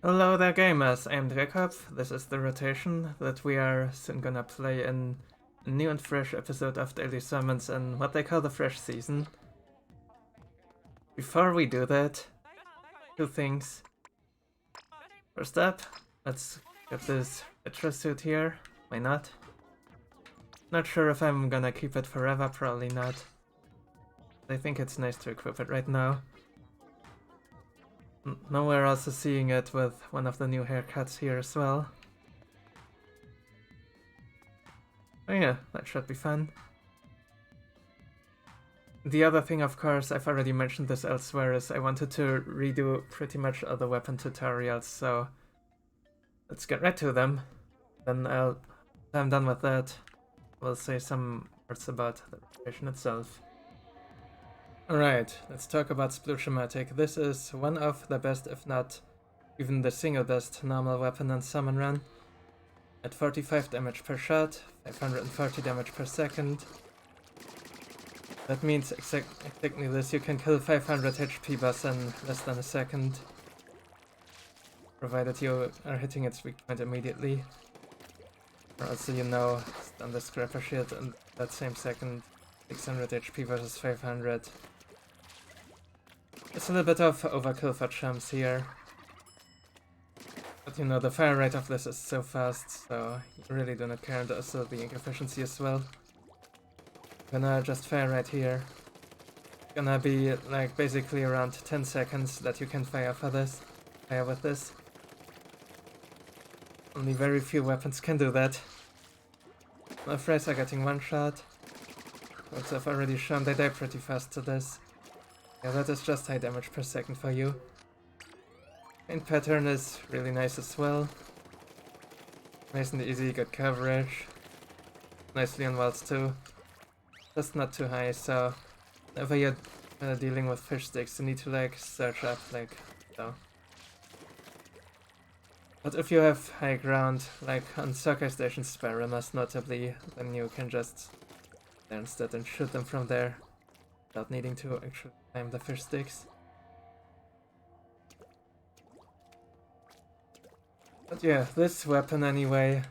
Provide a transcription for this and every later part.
Hello there gamers, I am Jacob. This is the rotation that we are soon gonna play in a new and fresh episode of Daily Salmons in what they call the fresh season. Before we do that, two things. First up, let's get this retro suit here. Why not? Not sure if I'm gonna keep it forever, probably not. I think it's nice to equip it right now. Now we're also seeing it with one of the new haircuts here as well. Oh yeah, that should be fun. The other thing, of course, I've already mentioned this elsewhere, is I wanted to redo pretty much all the weapon tutorials, so let's get right to them. Then when I'm done with that, we'll say some words about the rotation itself. Alright, let's talk about Sploosh-o-matic. This is one of the best, if not even the single best, normal weapon on Salmon Run. At 45 damage per shot, 530 damage per second. That means exactly this, you can kill 500 HP boss in less than a second. Provided you are hitting its weak point immediately. Or also stun the scrapper shield in that same second. 600 HP versus 500. It's a little bit of overkill for chumps here. But the fire rate of this is so fast, so you really do not care, and also the ink efficiency as well. Gonna just fire right here. Gonna be like basically around 10 seconds that you can fire with this. Only very few weapons can do that. My frays are getting one shot. As I've already shown, they die pretty fast to this. Yeah, that is just high damage per second for you. Paint pattern is really nice as well. Nice and easy, good coverage. Nicely on walls too. Just not too high, so whenever you're dealing with fish sticks, you need to search up so. But if you have high ground, like on Soccer Station Sparrow most notably, then you can just stand that and shoot them from there without needing to actually climb the fish sticks. But yeah, this weapon anyway,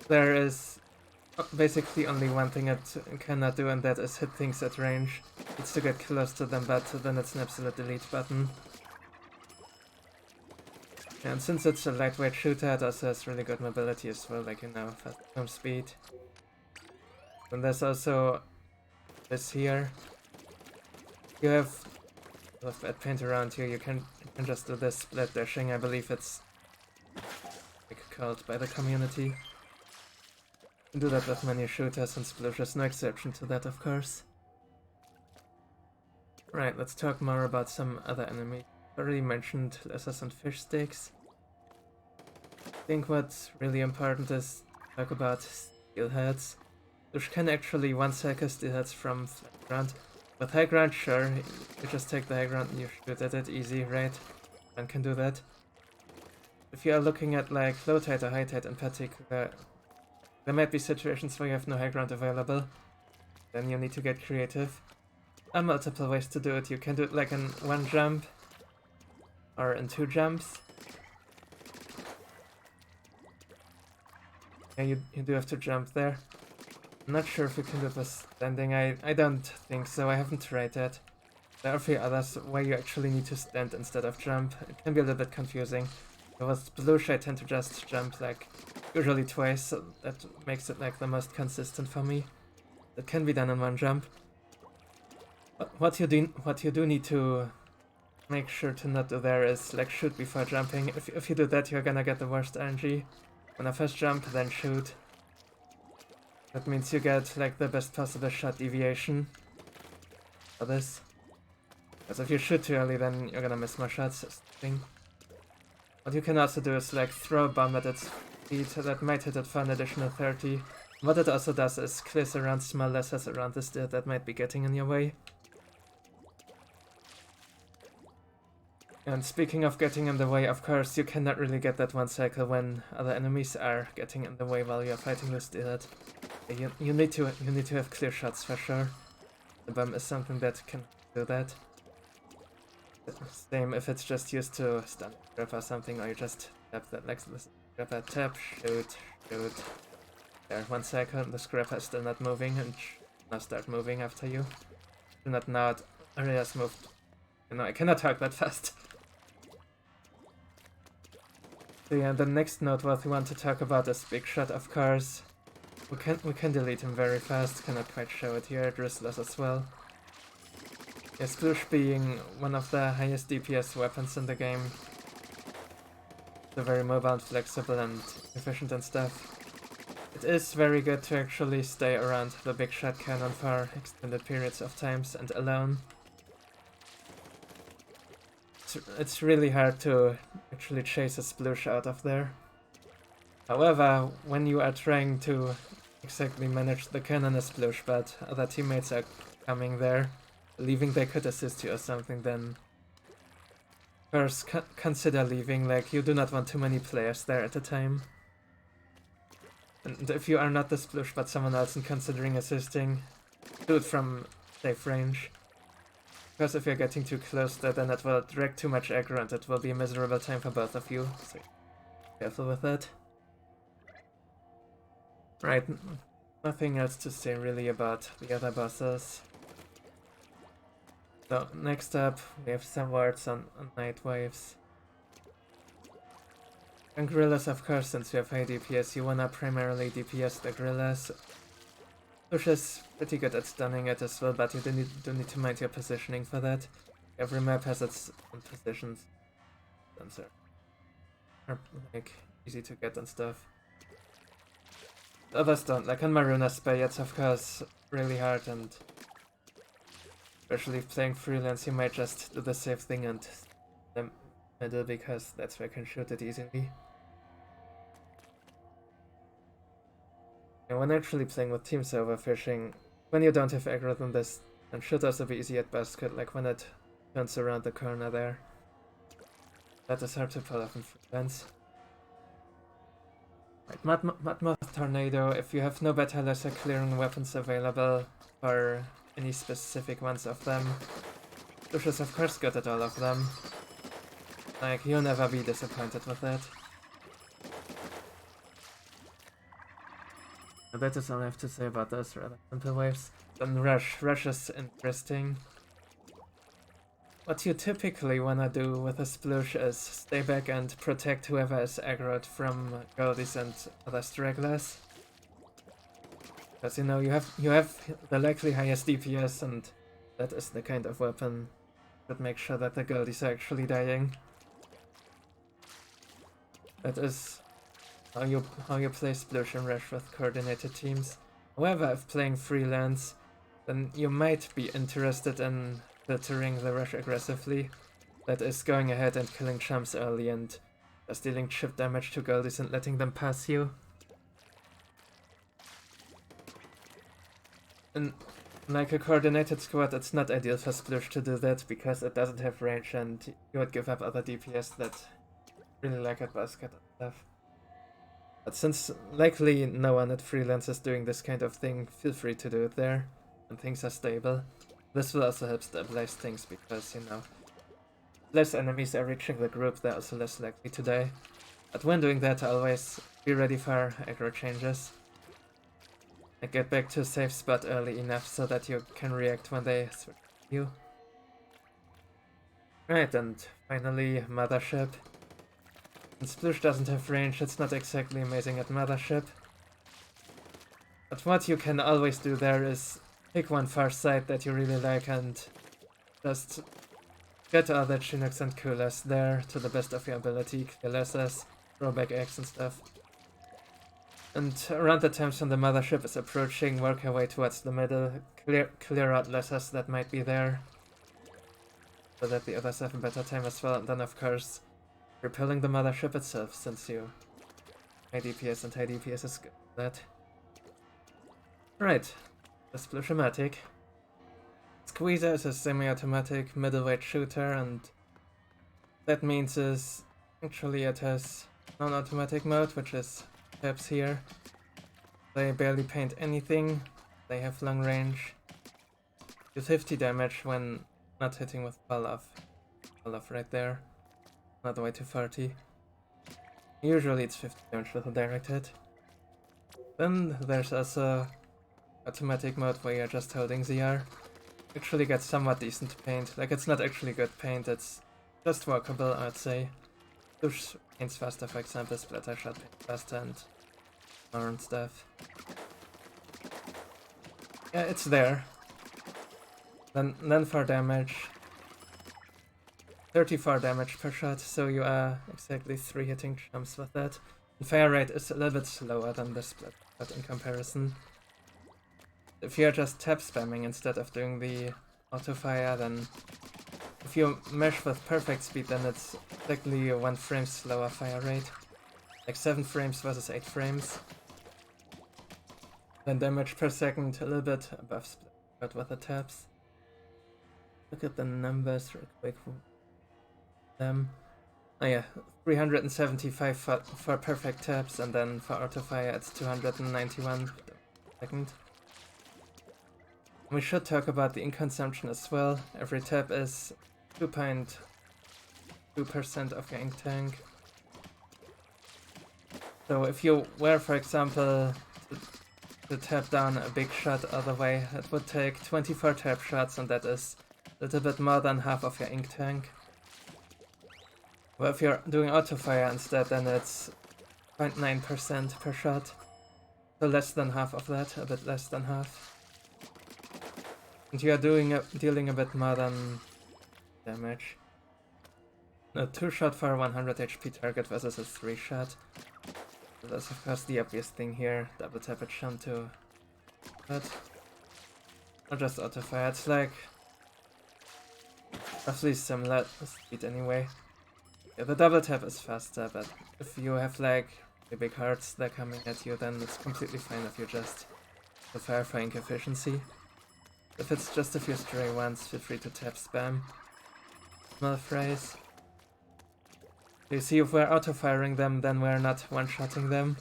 there is basically only one thing it cannot do, and that is hit things at range. It's to get close to them, but then it's an absolute delete button. And since it's a lightweight shooter, it also has really good mobility as well, fast jump speed. And there's also this here. You have bad paint around here, you can just do this split dashing, I believe it's called by the community. You can do that with many shooters, and Sploosh is no exception to that, of course. Right, let's talk more about some other enemies. I already mentioned lasers and fish sticks. I think what's really important is to talk about steelheads, which can actually one-cycle steelheads from flat ground. With high ground, sure, you just take the high ground and you shoot at it, easy, right? One can do that. If you are looking at low tide or high tide in particular, there might be situations where you have no high ground available. Then you need to get creative. There are multiple ways to do it. You can do it in one jump, or in two jumps. Yeah, you do have to jump there. I'm not sure if you can do this standing. I don't think so, I haven't tried that. There are a few others where you actually need to stand instead of jump. It can be a little bit confusing. With Sploosh I tend to just jump usually twice, so that makes it the most consistent for me. It can be done in one jump. But what you do need to make sure to not do there is shoot before jumping. If you do that, you're gonna get the worst RNG. When I first jump, then shoot. That means you get the best possible shot deviation for this. Because if you shoot too early, then you're gonna miss more shots. What you can also do is throw a bomb at its feet that might hit it for an additional 30. What it also does is clears around small lasers around the steel that might be getting in your way. And speaking of getting in the way, of course, you cannot really get that one cycle when other enemies are getting in the way while you're fighting the steelhead. You need to have clear shots for sure. The bomb is something that can do that. Same if it's just used to stun grip or something, or you just Tap that, let's grab that, tap, shoot, shoot. There, 1 second, the scrapper is still not moving, and now start moving after you. Do not nod, Arias moved. No, I cannot talk that fast. So yeah, the next noteworthy one to talk about is Big Shot, of course. We can delete him very fast, cannot quite show it here, Drizzlers as well. Yeah, Sploosh being one of the highest DPS weapons in the game. They're very mobile and flexible and efficient and stuff. It is very good to actually stay around the Big Shot cannon for extended periods of times and alone. It's really hard to actually chase a Sploosh out of there. However, when you are trying to exactly manage the cannon as Sploosh, but other teammates are coming there, believing they could assist you or something, then first consider leaving. Like, you do not want too many players there at a time. And if you are not the Sploosh but someone else and considering assisting, do it from safe range. Because if you're getting too close there, then it will drag too much aggro and it will be a miserable time for both of you. So careful with that. Right, nothing else to say really about the other bosses. So next up, we have some words on Night Waves. And Gorillas, of course, since you have high DPS, you wanna primarily DPS the Gorillas. Push is pretty good at stunning it as well, but you do need to mind your positioning for that. Every map has its own positions. Stuns are like easy to get and stuff. The others don't. Like on Maruna Spay, it's of course really hard, and especially playing freelance, you might just do the safe thing and the middle because that's where you can shoot it easily. And when actually playing with teams overfishing, when you don't have aggro than this, and should also be easy at basket, like when it turns around the corner there. That is hard to pull off in freelance. Right, Mudmoth Tornado, if you have no better lesser clearing weapons available for any specific ones of them, Sploosh is of course good at all of them. Like, you'll never be disappointed with that. That is all I have to say about those rather simple waves. Then Rush. Rush is interesting. What you typically wanna do with a Sploosh is stay back and protect whoever is aggroed from Goldies and other stragglers. Because you know, you have the likely highest DPS, and that is the kind of weapon that makes sure that the Goldies are actually dying. That is how you play Sploosh and Rush with coordinated teams. However, if playing freelance, then you might be interested in filtering the Rush aggressively. That is going ahead and killing chumps early and just dealing chip damage to Goldies and letting them pass you. And like a coordinated squad, it's not ideal for Sploosh to do that because it doesn't have range and you would give up other DPS that really like at basket and stuff. But since likely no one at freelance is doing this kind of thing, feel free to do it there and things are stable. This will also help stabilize things because, you know, less enemies are reaching the group, they're also less likely to die. But when doing that, always be ready for aggro changes. And get back to a safe spot early enough so that you can react when they switch you. Right, and finally, Mothership. And Sploosh doesn't have range, it's not exactly amazing at Mothership. But what you can always do there is pick one far side that you really like and just get all the Chinooks and Coolers there to the best of your ability, clear lessers, throw back eggs and stuff. And around the times when the Mothership is approaching, work your way towards the middle, clear out lessers that might be there, so that the others have a better time as well, and then of course, repelling the Mothership itself, since you high DPS and high DPS is good at that. Right, the Sploosh-o-matic. Squeezer is a semi-automatic middleweight shooter, and that means is actually it has non-automatic mode, which is tabs here. They barely paint anything, they have long range, do 50 damage when not hitting with pull off right there, all the way to 30. Usually it's 50 damage with a direct hit. Then there's also automatic mode where you're just holding ZR. Actually gets somewhat decent paint. Like, it's not actually good paint, it's just workable, I'd say. Sploosh paints faster, for example, Splatter Shot paints faster and more and stuff. Yeah, it's there. Then for damage, 34 damage per shot, so you are exactly 3 hitting jumps with that. And fire rate is a little bit slower than the Splat Shot in comparison. If you're just tap spamming instead of doing the auto fire, then if you mesh with perfect speed, then it's exactly 1 frame slower fire rate. Like 7 frames versus 8 frames. Then damage per second a little bit above Splat Shot with the taps. Look at the numbers real quick for them. Oh yeah, 375 for perfect taps, and then for auto fire it's 291 per second. We should talk about the ink consumption as well. Every tap is 2.2% of your ink tank. So if you were, for example, to tap down a big shot other way, it would take 24 tap shots, and that is a little bit more than half of your ink tank. Well, if you're doing auto fire instead, then it's 0.9% per shot. So less than half of that, a bit less than half. And you are dealing a bit more than damage. A 2-shot for a 100 HP target versus a 3-shot. So that's of course the obvious thing here. Double tap it jump to that. Or just auto fire. It's like roughly similar speed anyway. Yeah, the double tap is faster, but if you have like the big hearts that are coming at you, then it's completely fine if you just the fire for ink efficiency. If it's just a few stray ones, feel free to tap spam. Small phrase. You see, if we're auto-firing them, then we're not one-shotting them.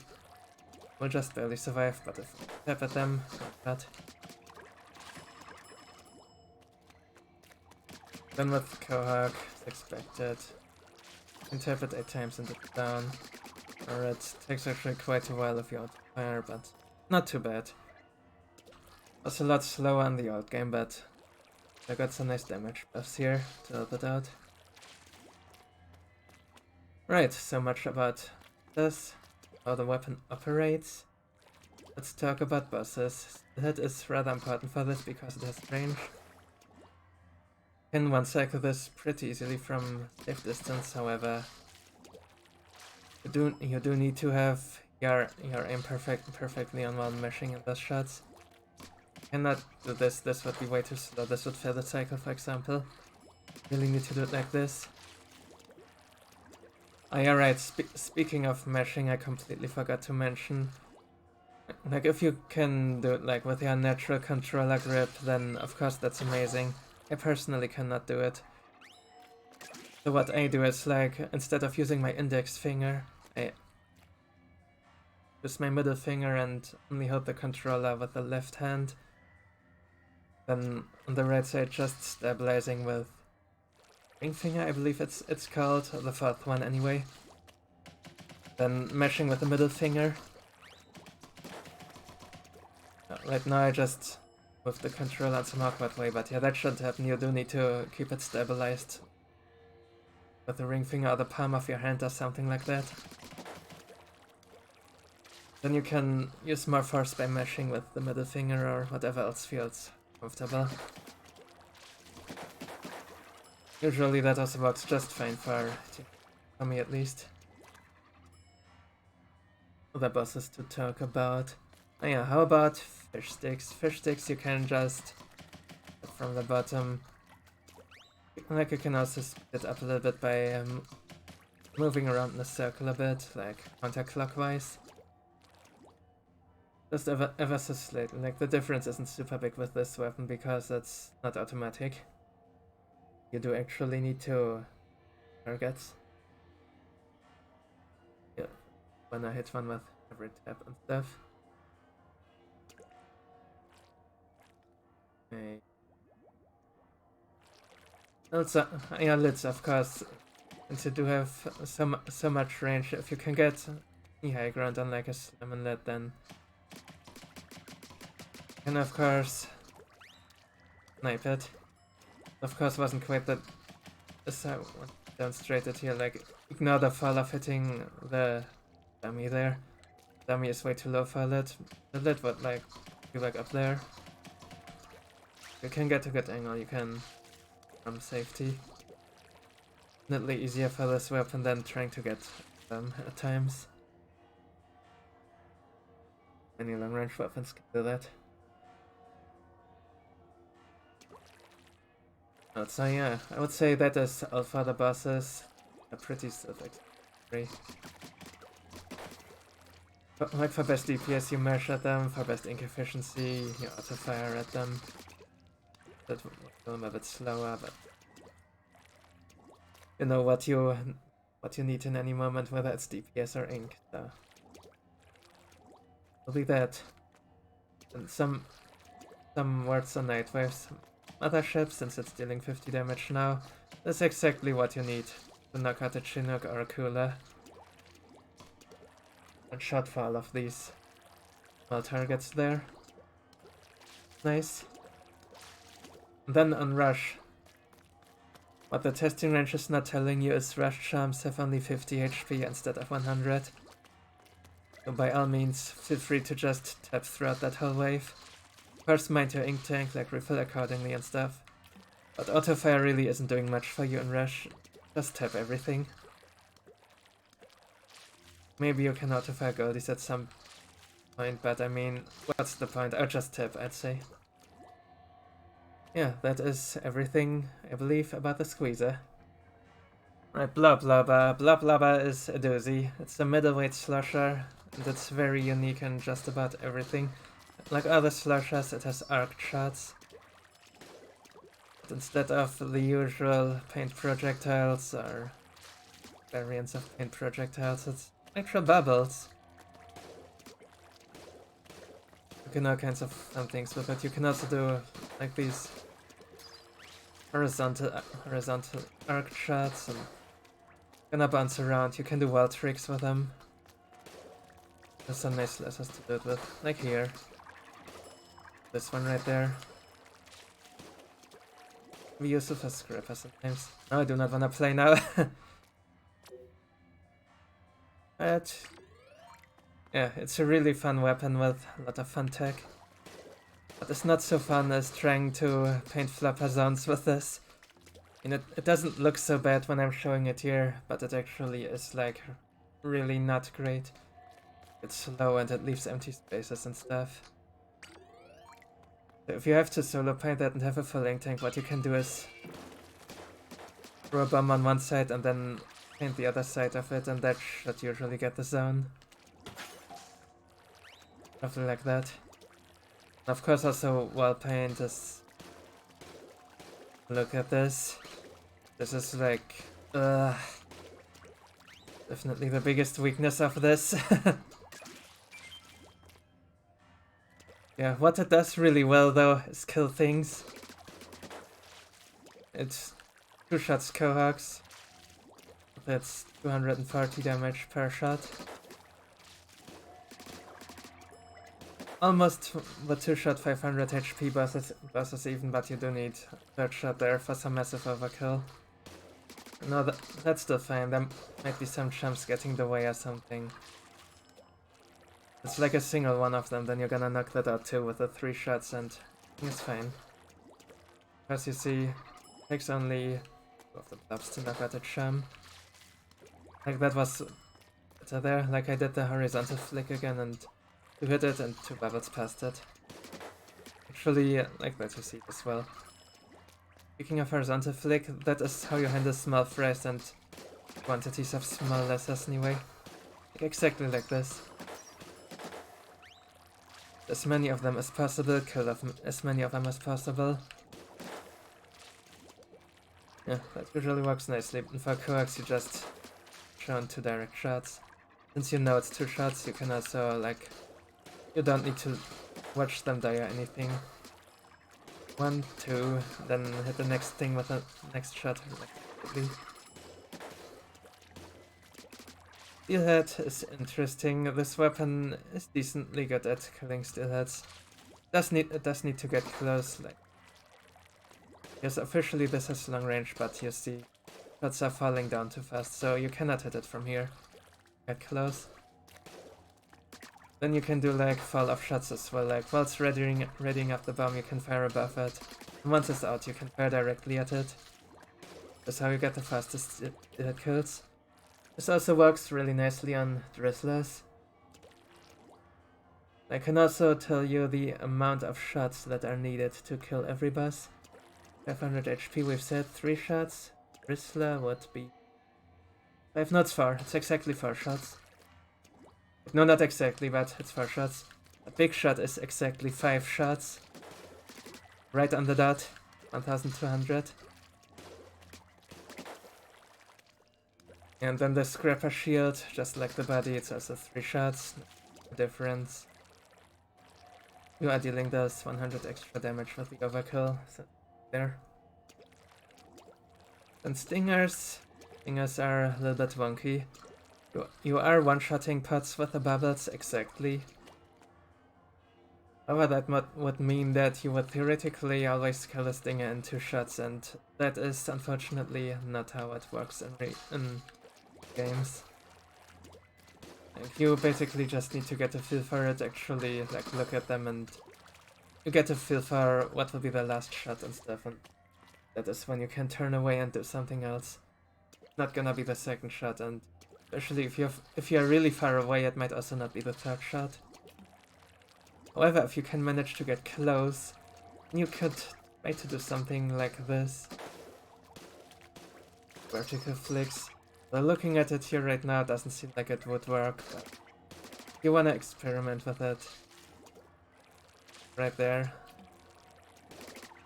We'll just barely survive, but if we tap at them, like that. Then with Cohog, it's expected. You can tap it 8 times and it's down. Or it takes actually quite a while if you auto-fire, but not too bad. Was a lot slower in the old game, but I got some nice damage buffs here to help it out. Right, so much about this, how the weapon operates. Let's talk about bosses. The head is rather important for this because it has range. You can one-cycle this pretty easily from safe distance, however, you do need to have your aim perfectly on while meshing in those shots. You cannot do this would be way too slow. This would fail the cycle, for example. You really need to do it like this. Oh yeah, right, speaking of meshing, I completely forgot to mention. Like, if you can do it like with your natural controller grip, then of course that's amazing. I personally cannot do it. So what I do is, like, instead of using my index finger, I use my middle finger and only hold the controller with the left hand. Then on the right side, just stabilizing with ring finger, I believe it's called, the fourth one anyway. Then meshing with the middle finger. Right now I just move the controller in some awkward way, but yeah, that shouldn't happen. You do need to keep it stabilized with the ring finger or the palm of your hand or something like that. Then you can use more force by meshing with the middle finger or whatever else feels comfortable. Usually that also works just fine for me at least. Other bosses to talk about. Oh yeah, how about fish sticks? Fish sticks you can just from the bottom. Like, you can also speed it up a little bit by moving around in a circle a bit, like counterclockwise. Just ever so slightly. Like, the difference isn't super big with this weapon because it's not automatic. You do actually need to target. Yeah, when I hit one with every tap and stuff. Okay. Also, yeah, lids, of course. Since you do have so much range, if you can get any high ground on like a salmon lead, then you can of course snipe it. Of course, wasn't quite that as I demonstrated here. Like, ignore the fall of hitting the dummy there. Dummy is way too low for a lid. The lid would like be like up there. You can get a good angle. You can safety. Definitely easier for this weapon than trying to get them at times. Any long range weapons can do that. So yeah, I would say that is all for the bosses. A pretty self-explanatory. Like for best DPS you measure them, for best ink efficiency you auto fire at them. That would make them a bit slower, but you know what you need in any moment, whether it's DPS or ink. So will be that. And some words on Nightwave's Mothership, since it's dealing 50 damage now. That's exactly what you need to knock out a Chinook or a Cooler. And shot for all of these small targets there. Nice. And then on Rush. What the testing range is not telling you is Rush charms have only 50 HP instead of 100. So by all means, feel free to just tap throughout that whole wave. First mind your ink tank, like refill accordingly and stuff. But autofire really isn't doing much for you in Rush. Just tap everything. Maybe you can autofire goldies at some point, but I mean, what's the point? I'll just tap, I'd say. Yeah, that is everything, I believe, about the squeezer. Right, Bloblobber. Bloblobber is a doozy. It's a middleweight slusher, and it's very unique in just about everything. Like other slushers, it has arc shots. But instead of the usual paint projectiles or variants of paint projectiles, it's actual bubbles. You can do all kinds of fun things with it. You can also do like these horizontal arc shots and gonna bounce around. You can do wall tricks with them. There's some nice lasers to do it with, like here. This one right there. We use it for scrapper sometimes. No, I do not wanna play now. But yeah, it's a really fun weapon with a lot of fun tech. But it's not so fun as trying to paint flopper zones with this. And it doesn't look so bad when I'm showing it here, but it actually is like really not great. It's slow and it leaves empty spaces and stuff. So if you have to solo paint that and have a full ink tank, what you can do is throw a bomb on one side and then paint the other side of it, and that should usually get the zone. Something like that. And of course also wall paint is... Look at this. This is like... definitely the biggest weakness of this. Yeah, what it does really well though is kill things. It's 2 shots Cohox. That's 240 damage per shot. Almost the 2-shot 500 HP bosses even, but you do need 3rd shot there for some massive overkill. No, that's still fine. There might be some chumps getting the way or something. It's like a single one of them, then you're gonna knock that out too with the 3 shots, and it's fine. As you see, it takes only 2 of the blobs to knock out a chum. Like that was better there, like I did the horizontal flick again and you hit it and 2 bubbles past it. Actually, like that you see as well. Speaking of horizontal flick, that is how you handle small frays and quantities of small lasers anyway. Like exactly like this. As many of them as possible, kill as many of them as possible. Yeah, that usually works nicely. And for coax you just show 2 direct shots. Since you know it's 2 shots, you can also like... You don't need to watch them die or anything. 1, 2, then hit the next thing with the next shot. Like, Steelhead is interesting. This weapon is decently good at killing steelheads. It does need to get close, like, yes, officially this has long range, but you see shots are falling down too fast, so you cannot hit it from here. Get close. Then you can do like fall off shots as well, like whilst readying up the bomb you can fire above it. And once it's out you can fire directly at it. That's how you get the fastest hit kills. This also works really nicely on Drizzlers. I can also tell you the amount of shots that are needed to kill every boss. 500 HP, we've said 3 shots. Drizzler would be 5, no, it's 4. It's exactly 4 shots. No, not exactly, but it's 4 shots. A big shot is exactly 5 shots. Right on the dot. 1200. And then the Scrapper Shield, just like the body, it's also 3 shots. No difference. You are dealing those 100 extra damage with the overkill. So there. And Stingers. Stingers are a little bit wonky. You are one-shotting pots with the bubbles, exactly. However, that would mean that you would theoretically always kill a Stinger in 2 shots, and that is unfortunately not how it works in games. Like, you basically just need to get a feel for it, actually, like, look at them and you get a feel for what will be the last shot and stuff, and that is when you can turn away and do something else. Not gonna be the second shot, and especially if you're really far away, it might also not be the third shot. However, if you can manage to get close, you could try to do something like this. Vertical flicks. Well, looking at it here right now, doesn't seem like it would work, but if you wanna experiment with it, right there.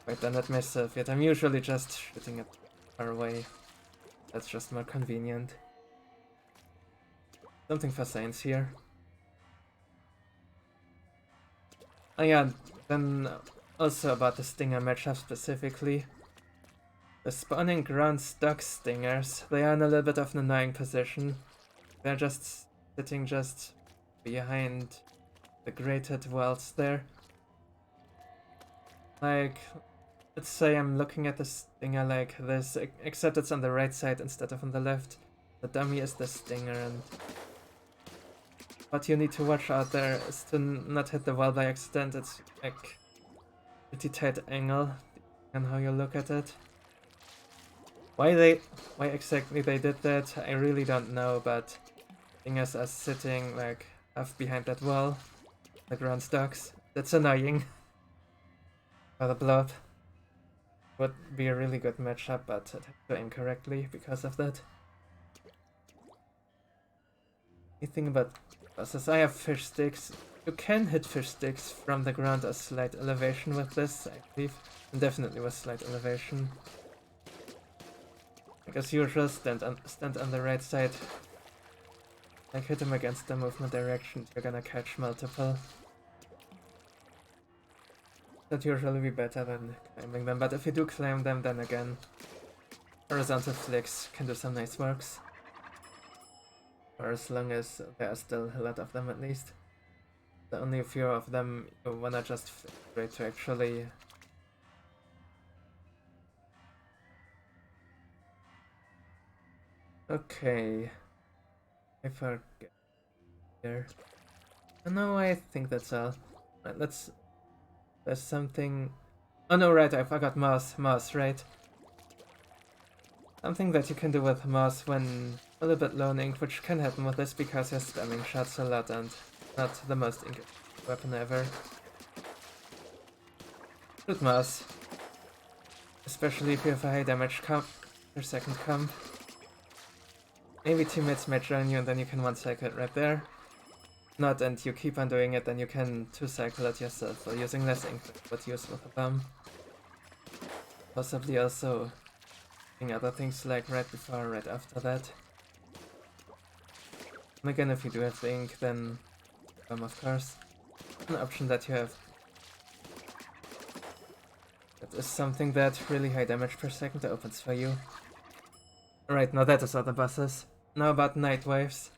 Wait, then not myself yet. I'm usually just shooting it far away. That's just more convenient. Something for science here. Oh yeah, then also about the Stinger matchup specifically. The spawning ground stuck Stingers, they are in a little bit of an annoying position. They're just sitting just behind the grated walls there. Like, let's say I'm looking at the Stinger like this, except it's on the right side instead of on the left. The dummy is the Stinger, and what you need to watch out there is to not hit the wall by accident. It's like a pretty tight angle and how you look at it. Why exactly they did that, I really don't know, but Stingers are sitting like half behind that wall, the ground stocks. That's annoying. For the blob. Would be a really good matchup, but I'd have to aim correctly because of that. Anything about bosses? I have fish sticks. You can hit fish sticks from the ground at slight elevation with this, I believe. And definitely with slight elevation. Like as usual, stand on the right side. Like hit them against the movement direction, you're gonna catch multiple. That usually be better than climbing them, but if you do climb them, then again, horizontal flicks can do some nice works. Or as long as there are still a lot of them at least. The only a few of them you wanna just flick to actually okay. I forget here. Oh, no, I think that's all. Right, there's something. Oh no, right, I forgot moss, right? Something that you can do with moss when a little bit low inked, which can happen with this because you're spamming shots a lot and not the most inked weapon ever. Shoot moss. Especially if you have a high damage comp, your second comp. Maybe teammates might join you and then you can one cycle it right there. Not, and you keep on doing it, then you can 2-cycle it yourself while using less ink but use with a bomb. Possibly also doing other things like right before or right after that. And again, if you do have the ink, then bomb, of course. An option that you have. That is something that really high damage per second opens for you. Alright, now that is all the bosses. Now about night waves.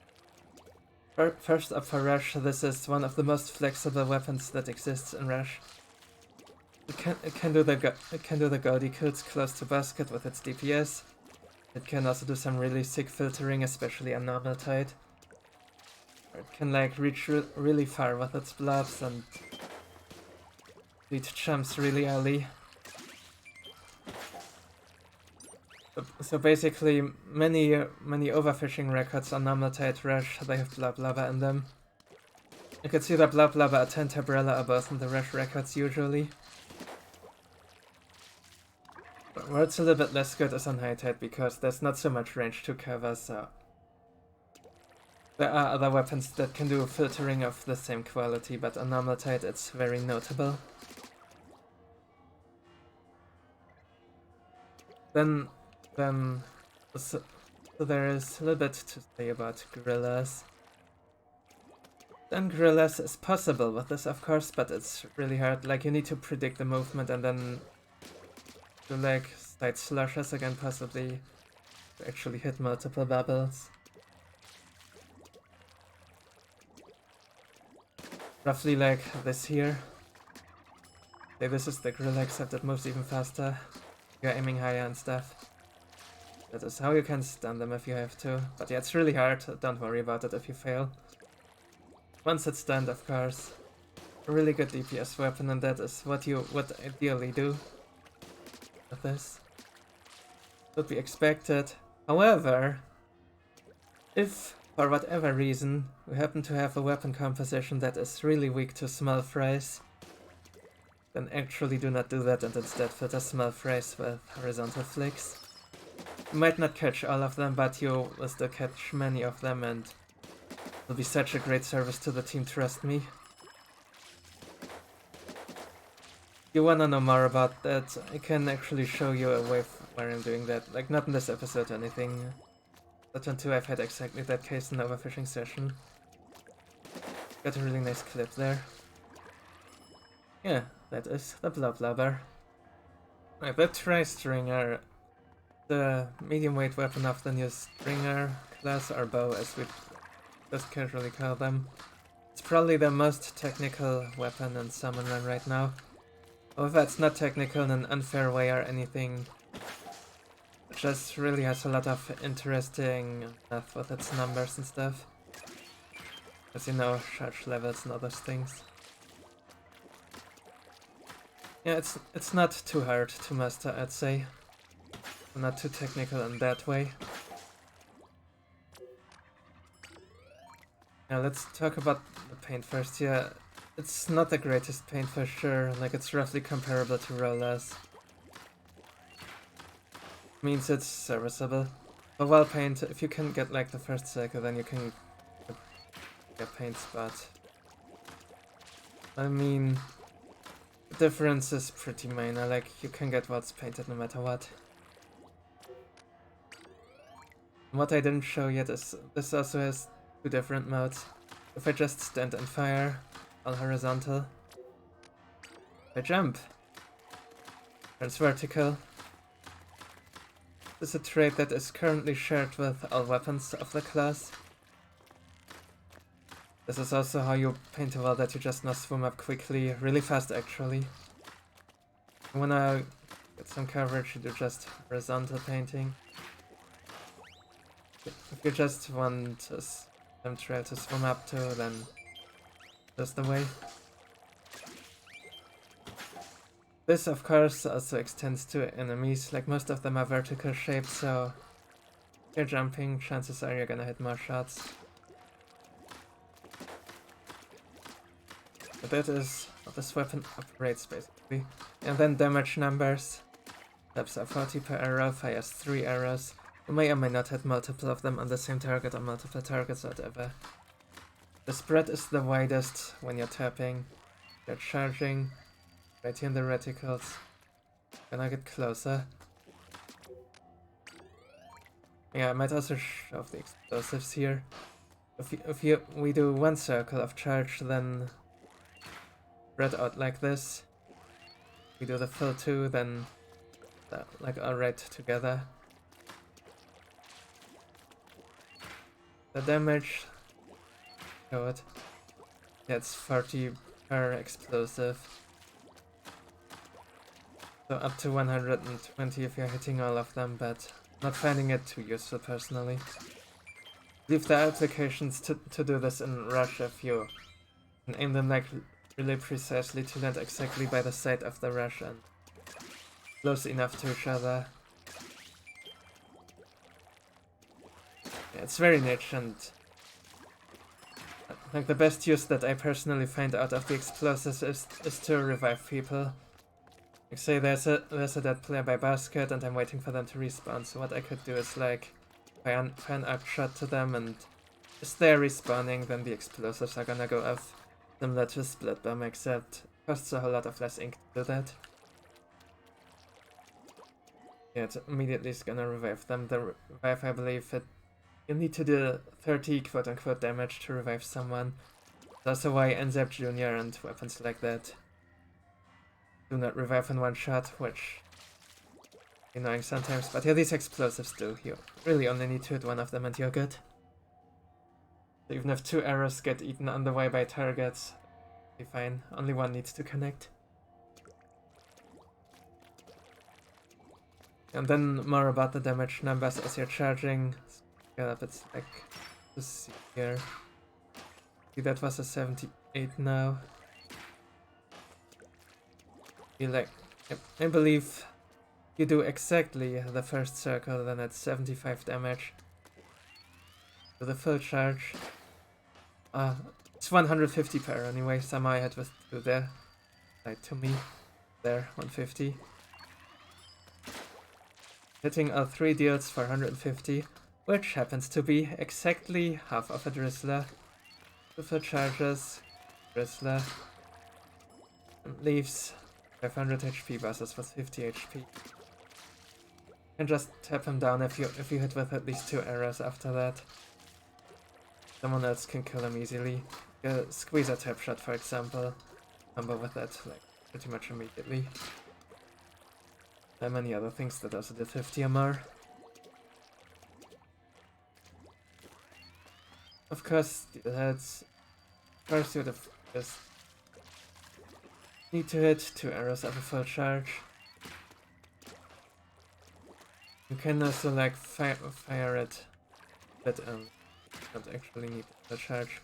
First up for Rush, this is one of the most flexible weapons that exists in Rush. It can do the Gaudi kills close to basket with its DPS. It can also do some really sick filtering, especially on normal tide. It can like reach really far with its blobs and lead jumps really early. So basically, many overfishing records on normal tide Rush, they have Bloblobber in them. You can see that Bloblobber and Tentabrella are both in the Rush records usually. But where it's a little bit less good is on high tide because there's not so much range to cover, so there are other weapons that can do filtering of the same quality, but on normal tide it's very notable. Then so there is a little bit to say about gorillas. Then gorillas is possible with this, of course, but it's really hard. Like, you need to predict the movement and then do like side slashes again, possibly to actually hit multiple bubbles. Roughly like this here. Okay, this is the gorilla, except it moves even faster. You're aiming higher and stuff. That is how you can stun them if you have to. But yeah, it's really hard. Don't worry about it if you fail. Once it's stunned, of course. A really good DPS weapon, and that is what you would ideally do with this. Would be expected. However, if for whatever reason we happen to have a weapon composition that is really weak to small frays, then actually do not do that and instead filter small frays with horizontal flicks. You might not catch all of them, but you will still catch many of them, and it'll be such a great service to the team, trust me. If you wanna know more about that, I can actually show you a way where I'm doing that. Like, not in this episode or anything. Splatoon 2 I've had exactly that case in the overfishing session. Got a really nice clip there. Yeah, that is the Bloblobber. Right, the Tri-Stringer. The medium weight weapon of the new Stringer class, or bow as we just casually call them. It's probably the most technical weapon in Salmon Run right now. However, it's not technical in an unfair way or anything. It just really has a lot of interesting math with its numbers and stuff. As you know, charge levels and other things. Yeah, it's not too hard to master, I'd say. Not too technical in that way. Now let's talk about the paint first. Yeah, it's not the greatest paint for sure. Like, it's roughly comparable to rollers. Means it's serviceable. For wall paint, if you can get like the first cycle, then you can get paint spot. I mean, the difference is pretty minor. Like, you can get what's painted no matter what. What I didn't show yet is this also has two different modes. If I just stand and fire, all horizontal. If I jump, turns vertical. This is a trait that is currently shared with all weapons of the class. This is also how you paint a wall that you just now swim up quickly, really fast actually. You wanna get some coverage, you do just horizontal painting. If you just want a swim trail to swim up to, then that's the way. This, of course, also extends to enemies. Like, most of them are vertical shaped, so if you're jumping, chances are you're gonna hit more shots. But that is how this weapon operates, basically. And then damage numbers. Taps are 40 per arrow, fires 3 arrows. You may or may not hit multiple of them on the same target or multiple targets, whatever. The spread is the widest when you're tapping. You're charging. Right here in the reticles. Gonna get closer. Yeah, I might also show off the explosives here. If we do one circle of charge, then spread out like this. We do the full 2, then like all right together. The damage show it. Yeah, it's 40 per explosive. So up to 120 if you're hitting all of them, but not finding it too useful personally. Leave the applications to do this in rush if you can aim them like really precisely to land exactly by the side of the rush and close enough to each other. Yeah, it's very niche, and like the best use that I personally find out of the explosives is to revive people. Like say there's a dead player by basket and I'm waiting for them to respawn, so what I could do is like fire an arc shot to them, and as they're respawning then the explosives are gonna go off, similar to Split Bomb, except it costs a whole lot of less ink to do that. Yeah, it immediately is gonna revive them. The revive, I believe, you need to do 30 quote-unquote damage to revive someone. That's also why NZAP Jr. and weapons like that do not revive in one shot, which is annoying sometimes. But yeah, these explosives do. You really only need to hit one of them and you're good. So even if 2 arrows get eaten on the way by targets, you'll be fine. Only one needs to connect. And then more about the damage numbers as you're charging. Yeah, it's like this here. See, that was a 78 now. You like, I believe you do exactly the first circle, then it's 75 damage. To the full charge. It's 150 per anyway, somehow I had with 2 there. Right to me. There, 150. Hitting all 3 deals for 150, which happens to be exactly half of a Drizzler. 2 full charges, Drizzler, and leaves 500 HP bosses with 50 HP. You can just tap him down if you hit with at least 2 arrows after that. Someone else can kill him easily. Squeeze a tap shot, for example. Combo with that like pretty much immediately. There are many other things that also did 50 or more. Of course, that's first you would have just need to hit 2 arrows of a full charge. You can also like fire it, but don't actually need the charge.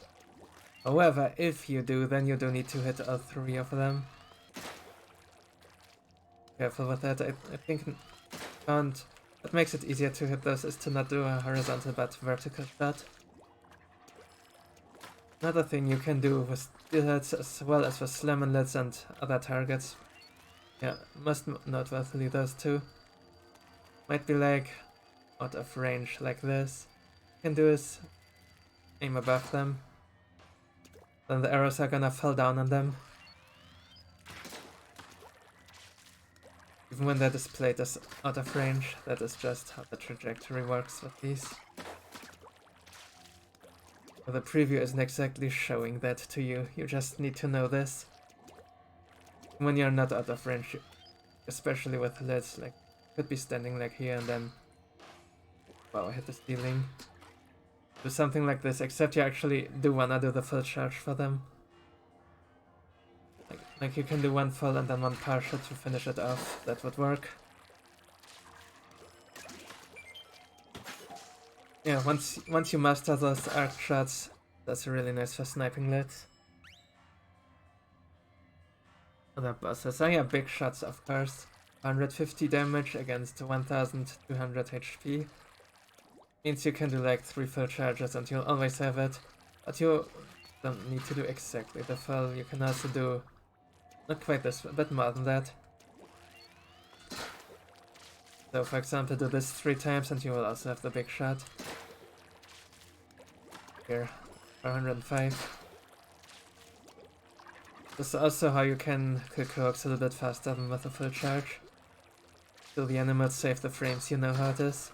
However, if you do, then you do need to hit all 3 of them. Careful with that. I think what makes it easier to hit those is to not do a horizontal but vertical shot. Another thing you can do with steelheads as well as with slamonlets and other targets. Yeah, most noteworthily those two. Might be like out of range like this. You can do is aim above them. Then the arrows are gonna fall down on them. Even when they're displayed as out of range, that is just how the trajectory works with these. Well, the preview isn't exactly showing that to you, you just need to know this. When you're not out of range, especially with lids, like, could be standing like here and then... Wow, I hit the ceiling. Do something like this, except you actually do wanna do the full charge for them. Like you can do one full and then one partial to finish it off, that would work. Yeah, once you master those arc shots, that's really nice for sniping lids. Other bosses, yeah, big shots of course. 150 damage against 1200 HP. Means you can do like 3 full charges and you'll always have it. But you don't need to do exactly the full, you can also do not quite this, a bit more than that. So for example, do this 3 times and you will also have the big shot. Here, 405. This is also how you can kill Cohozuna a little bit faster than with a full charge. Till the animals save the frames, you know how it is.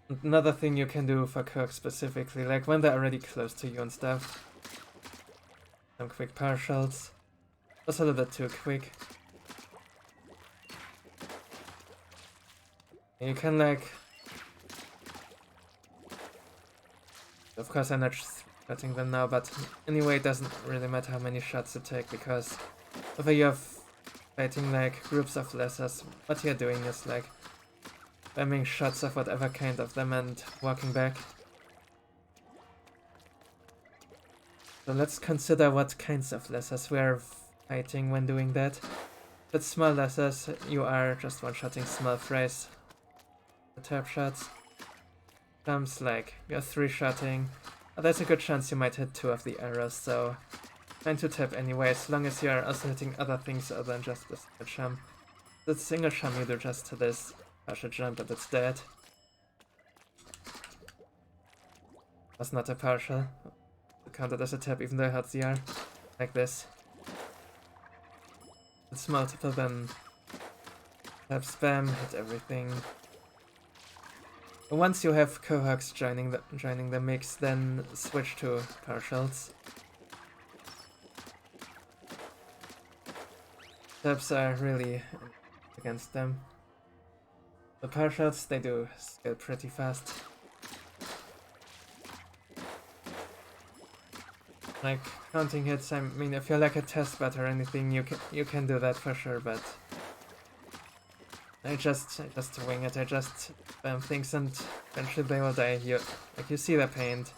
And another thing you can do for Cohozuna specifically, like when they're already close to you and stuff. Some quick partials. That's a little bit too quick. You can like Of course I'm not shooting them now, but anyway it doesn't really matter how many shots you take, because whether you're fighting like groups of lessers, what you're doing is like spamming shots of whatever kind of them and walking back. So let's consider what kinds of lessers we are fighting when doing that. With small lessers, you are just one-shotting small frays. The tap shots. Comes like you're 3-shotting. There's a good chance you might hit 2 of the arrows, so trying to tap anyway, as long as you're also hitting other things other than just the single jump. The single jump you do just to this partial jump and it's dead. That's not a partial. Counted as a tap even though it hurts the R. Like this. It's multiple, then tap spam, hit everything. Once you have cohogs joining the mix, then switch to partials. Taps are really against them. The partials, they do scale pretty fast. Like counting hits, I mean, if you're like a test bot or anything, you can do that for sure, but I just wing it. I just spam things and eventually they will die. You see the paint.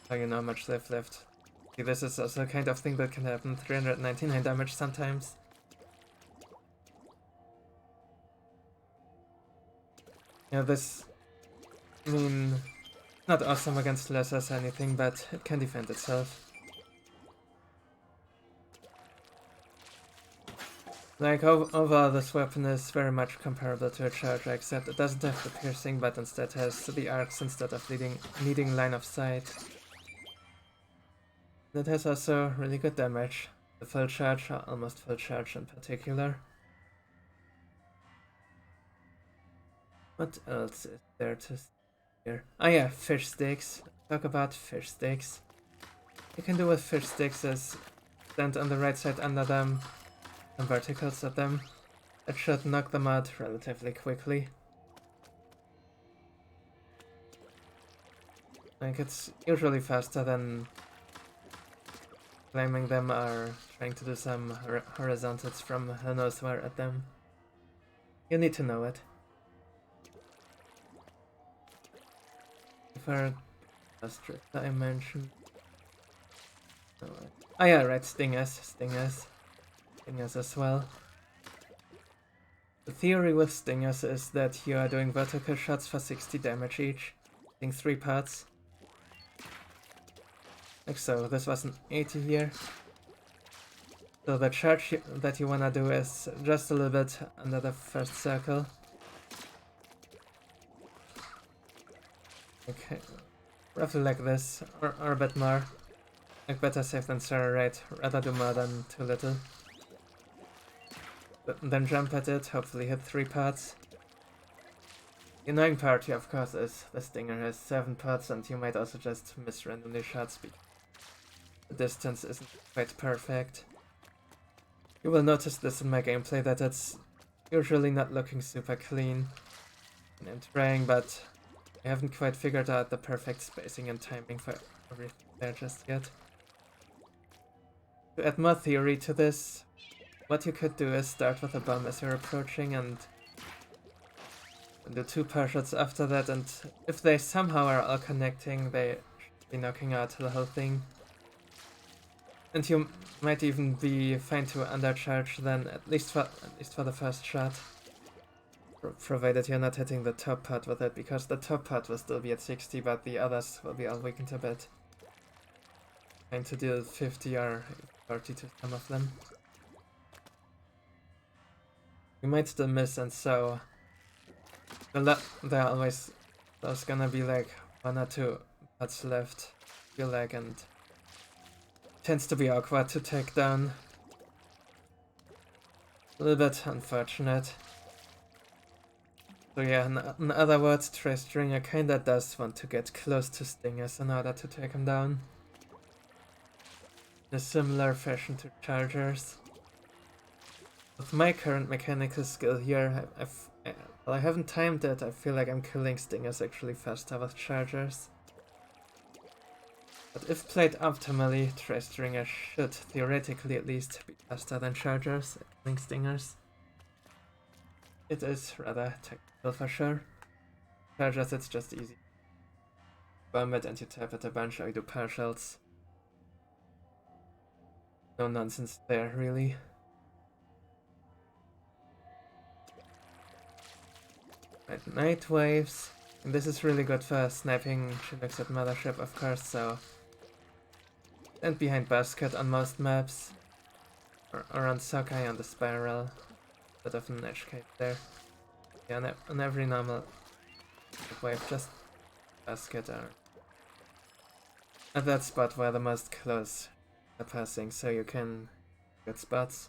So you know how much they've left. See, this is also a kind of thing that can happen. 399 damage sometimes. Yeah, this, I mean, not awesome against lessers or anything, but it can defend itself. Like, overall this weapon is very much comparable to a charger, except it doesn't have the piercing, but instead has the arcs instead of needing line of sight. It has also really good damage. The full charge, or almost full charge in particular. What else is there to see here? Oh yeah, fish sticks. Talk about fish sticks. You can do with fish sticks is stand on the right side under them, and verticals at them. It should knock them out relatively quickly. Like, it's usually faster than climbing them or trying to do some horizontals from who knows where at them. You need to know it. For I mentioned. Oh yeah, right, stingers as well. The theory with stingers is that you are doing vertical shots for 60 damage each, hitting 3 parts. Like so, this was an 80 here. So the charge that you wanna do is just a little bit under the first circle. Okay, roughly like this, or a bit more. Like, better safe than sorry, right? Rather do more than too little. Then jump at it, hopefully hit 3 parts. The annoying part here, of course, is the stinger has 7 parts, and you might also just miss randomly shots because the distance isn't quite perfect. You will notice this in my gameplay, that it's usually not looking super clean and trying, but I haven't quite figured out the perfect spacing and timing for everything there just yet. To add more theory to this, what you could do is start with a bomb as you're approaching and do 2 partials after that, and if they somehow are all connecting, they should be knocking out the whole thing. And you might even be fine to undercharge then, at least for the first shot. Provided you're not hitting the top part with it, because the top part will still be at 60, but the others will be all weakened a bit. Trying to deal 50 or 40 to some of them. You might still miss, and so there are always there's gonna be like 1 or 2 parts left, I feel like, and tends to be awkward to take down. A little bit unfortunate. So yeah, in other words, Trace Stringer kinda does want to get close to Stingers in order to take him down. In a similar fashion to Chargers. With my current mechanical skill here, I haven't timed it, I feel like I'm killing Stingers actually faster with Chargers. But if played optimally, Tri-Stringer should, theoretically at least, be faster than Chargers and Link Stingers. It is rather technical for sure. Chargers, it's just easy. Bomb it and you tap it a bunch, or you do partials. No nonsense there, really. Right, Night Waves. And this is really good for sniping. She looks at Mothership, of course, so... And behind Basket on most maps. Or around Sockeye on the Spiral. Bit of an edge case there. Yeah, on every normal wave, just Basket are at that spot where the most close are passing, so you can get spots.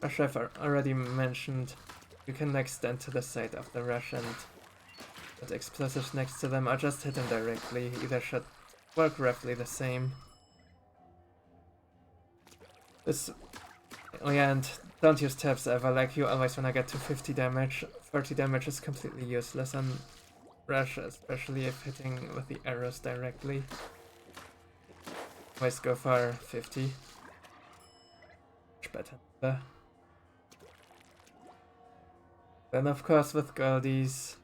Rush I've already mentioned. You can like stand to the side of the rush and put explosives next to them, or just hit them directly. Either should work roughly the same. This... Oh yeah, and don't use tabs ever, like you always wanna get to 50 damage. 40 damage is completely useless on rush, especially if hitting with the arrows directly. Always go for 50. Much better. Then of course with Goldies...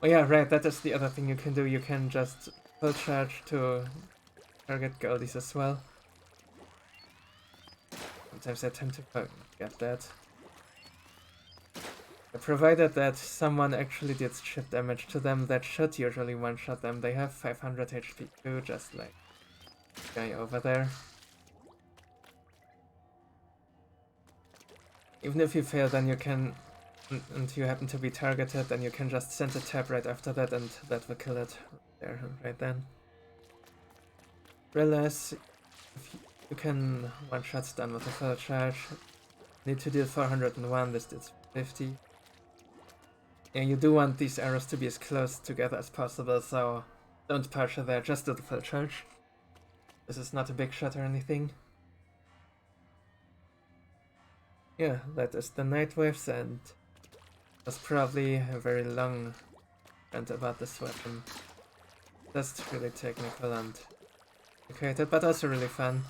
Oh yeah, right, that is the other thing you can do. You can just full charge to target Goldies as well. Sometimes I tend to forget that. Provided that someone actually did chip damage to them, that should usually one-shot them. They have 500 HP too, just like this guy over there. Even if you fail, then you can, and you happen to be targeted, then you can just send a tab right after that, and that will kill it there, right then. Realize you can one-shot stun with a full charge. Need to deal 401, this did 50. Yeah, you do want these arrows to be as close together as possible, so don't partial there, just do the full charge. This is not a big shot or anything. Yeah, that is the Night Waves, and that's probably a very long rant about this weapon. Just really technical and complicated, but also really fun.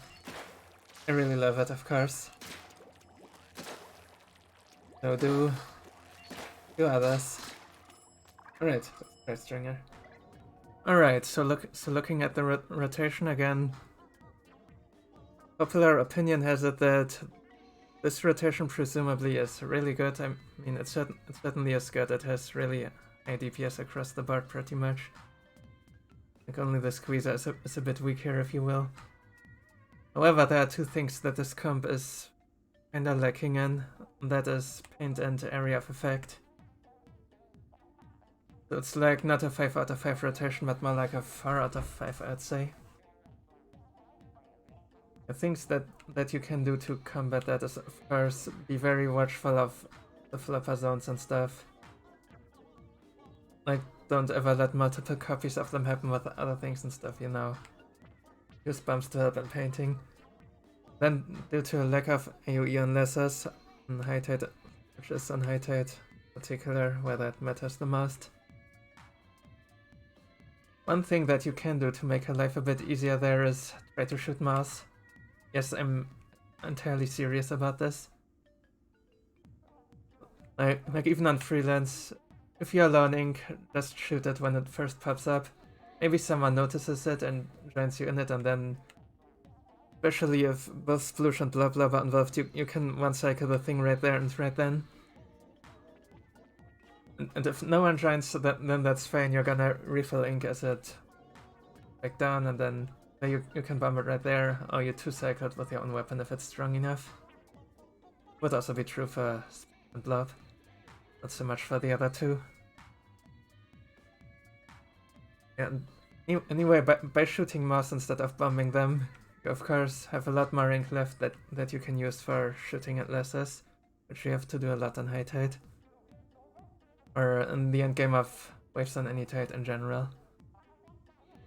I really love it, of course. So do others. Alright, let's try Stringer. Alright, so looking at the rotation again. Popular opinion has it that this rotation presumably is really good. I mean, it certainly is good. It has really high DPS across the board pretty much. I think only the Squeezer is a bit weak here, if you will. However, there are two things that this comp is kinda lacking in. That is paint and area of effect. So it's like not a 5 out of 5 rotation, but more like a 4 out of 5, I'd say. The things that you can do to combat that is, of course, be very watchful of the flopper zones and stuff. Like, don't ever let multiple copies of them happen with other things and stuff, you know. Use bumps to help in painting. Then, due to a lack of AoE on lessers, on high tide, which is on high tide in particular, where that matters the most. One thing that you can do to make her life a bit easier there is try to shoot mouse. Yes, I'm entirely serious about this. Like even on freelance, if you're learning, just shoot it when it first pops up. Maybe someone notices it and joins you in it, and then, especially if both Sploosh and Bloblobber are involved, you can one-cycle the thing right there and right then. And if no one joins, then that's fine. You're gonna refill ink as it back down, and then you can bomb it right there, or you two-cycle it with your own weapon if it's strong enough. Would also be true for Sploosh and Blob. Not so much for the other two. And anyway, by shooting mouse instead of bombing them, you of course have a lot more ink left that you can use for shooting at lessers, which you have to do a lot on high tide. Or in the endgame of waves on any tide in general.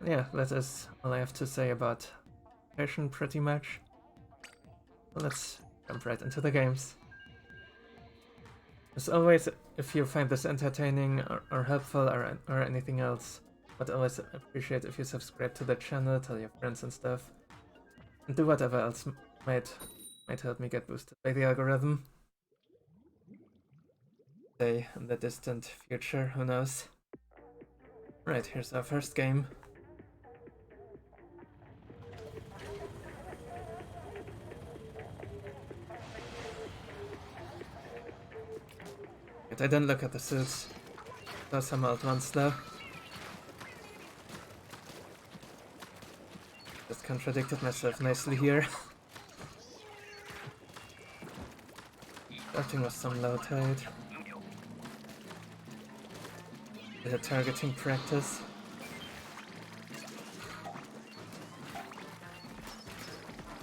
Yeah, that is all I have to say about rotation pretty much. So let's jump right into the games. As always, if you find this entertaining or helpful or anything else, But always appreciate if you subscribe to the channel, tell your friends and stuff. And do whatever else might help me get boosted by the algorithm. Say, in the distant future, who knows? Right, here's our first game. But I didn't look at the suits. Saw some old ones though. Just contradicted myself nicely here. Starting with some low tide. Did a targeting practice.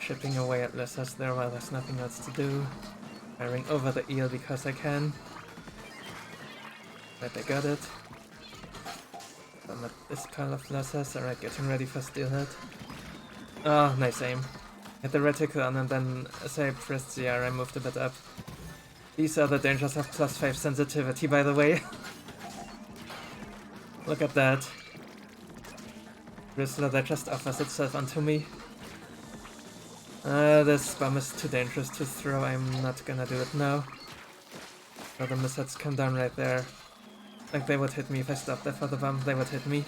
Chipping away at lessers there while there's nothing else to do. Firing over the eel because I can. Right, I got it. I'm at this pile of lessers. Alright, getting ready for steelhead. Oh, nice aim. Hit the reticle on and then as I pressed the R, I moved a bit up. These are the dangers of +5 sensitivity, by the way. Look at that. Bristler that just offers itself onto me. This bomb is too dangerous to throw, I'm not gonna do it now. So the missiles come down right there. Like they would hit me if I stopped there for the bomb, they would hit me.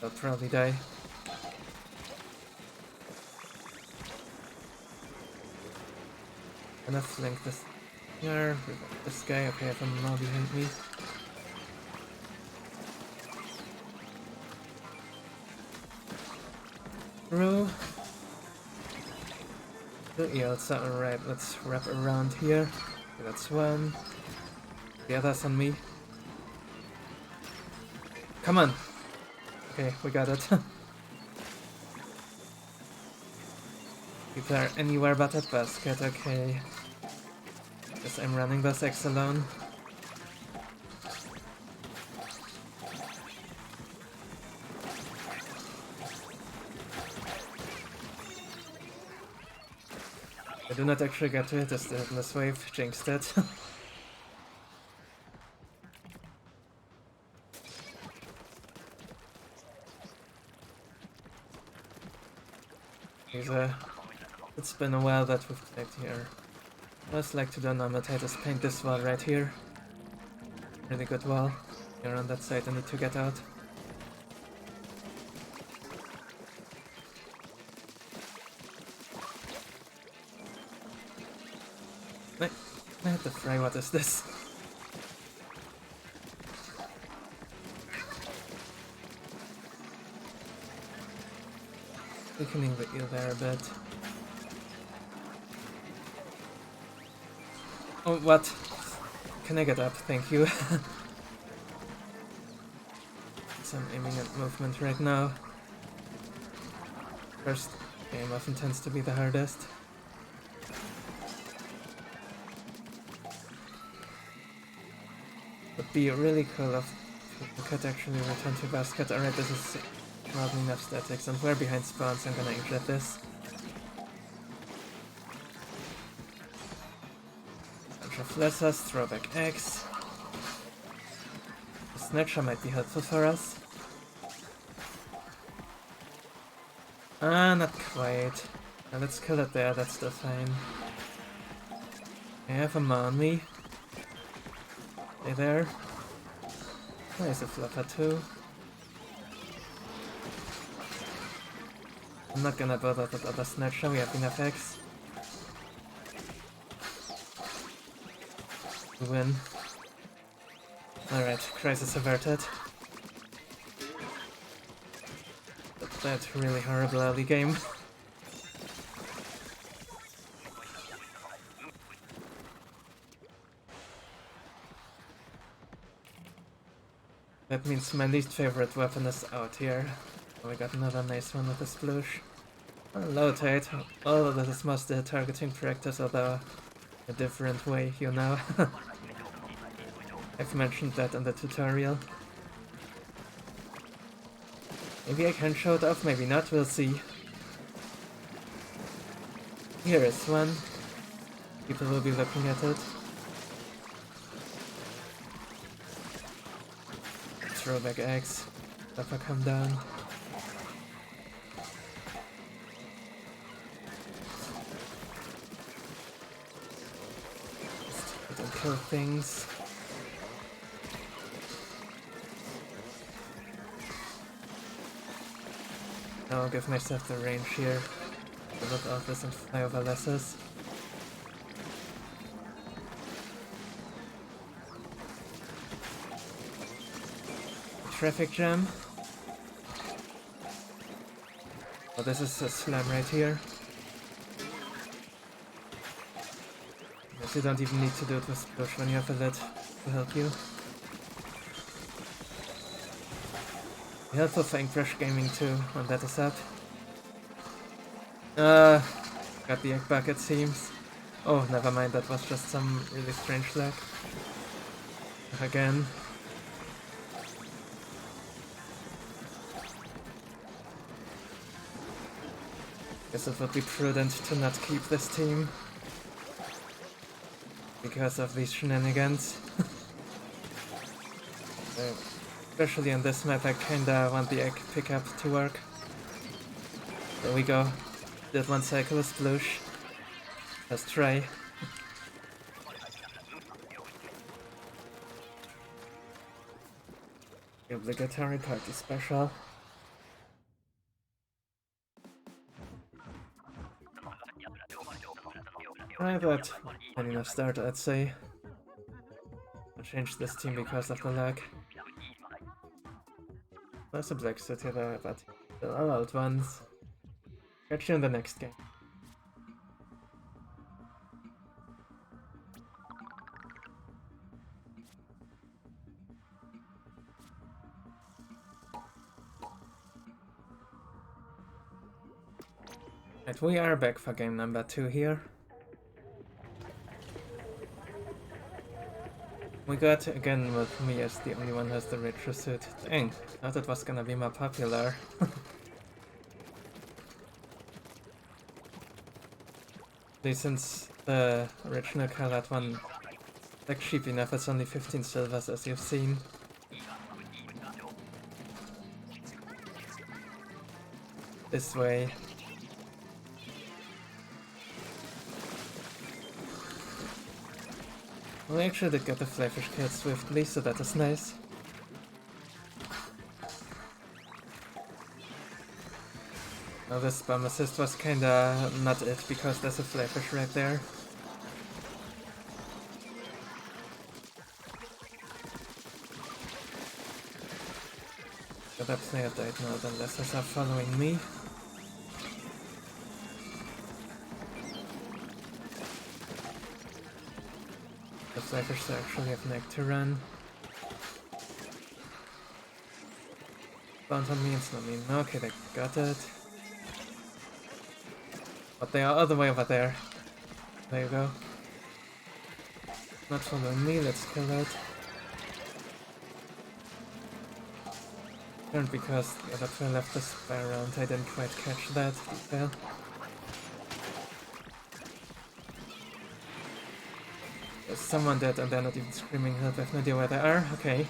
I'll probably die. Gonna flank this here, revive this guy. Okay, I have a mob behind me. Through. The eels are alright, let's wrap around here. Okay, that's one. The other's on me. Come on! Okay, we got it. People are anywhere but at basket, okay. Guess I'm running this X alone. I do not actually get to hit this this wave, jinxed it. It's been a while that we've played here. Most like to do anomatate is paint this wall right here. Really good wall. Here on that side I need to get out. I had to fry, what is this? Weakening the eel there a bit. Oh, what? Can I get up? Thank you. So I'm aiming at movement right now. First game often tends to be the hardest. Would be really cool if we could actually return to basket. Alright, this is probably enough statics, and we're behind spawns, I'm gonna inkjet this. Bunch of lessers, throwback X. The snatcher might be helpful for us. Ah, not quite. Now let's kill it there, that's still fine. I have him on me. Stay there. There's a flopper too. I'm not gonna bother that other snatcher, we have enough X. We win. Alright, crisis averted. But that really horrible early game. That means my least favorite weapon is out here. Oh, we got another nice one with a sploosh. Low tide. Oh, this is mostly a targeting practice, although a different way, you know. I've mentioned that in the tutorial. Maybe I can show it off, maybe not, we'll see. Here is one. People will be looking at it. Throwback X. If I come down. Just don't kill things. Now I'll give myself the range here. Look out this and fly over lessers. Traffic jam. Oh, this is a slam right here. Yes, you don't even need to do it with Sploosh when you have a lid to help you. Helpful for Inkbrush Gaming too, when that is up. Got the egg bug it seems. Oh, never mind, that was just some really strange lag. Again. Guess it would be prudent to not keep this team. Because of these shenanigans. Especially on this map, I kinda want the egg pickup to work. There we go. Did one cycle with Sploosh. Let's try. The obligatory party special. I thought an enough start, I'd say. I changed this team because of the lag. There's a black suit here though, but there are old ones. Catch you in the next game. Right, we are back for game number 2 here. We got, again with me as the only one who has the retro suit. Dang, thought it was gonna be more popular. Since the original colored one, like cheap enough, it's only 15 silvers as you've seen. This way. Well, I actually did get the flyfish killed swiftly, so that is nice. Now this spam assist was kinda not it, because there's a flyfish right there. But that player died now, the lessers are following me. The flyfish actually have an egg to run. Bound on me and not me. Okay, they got it. But they are all the way over there. There you go. Not following me, let's kill that. And because the other player left the spy around, I didn't quite catch that detail. There's someone dead and they're not even screaming help, I have no idea where they are. Okay.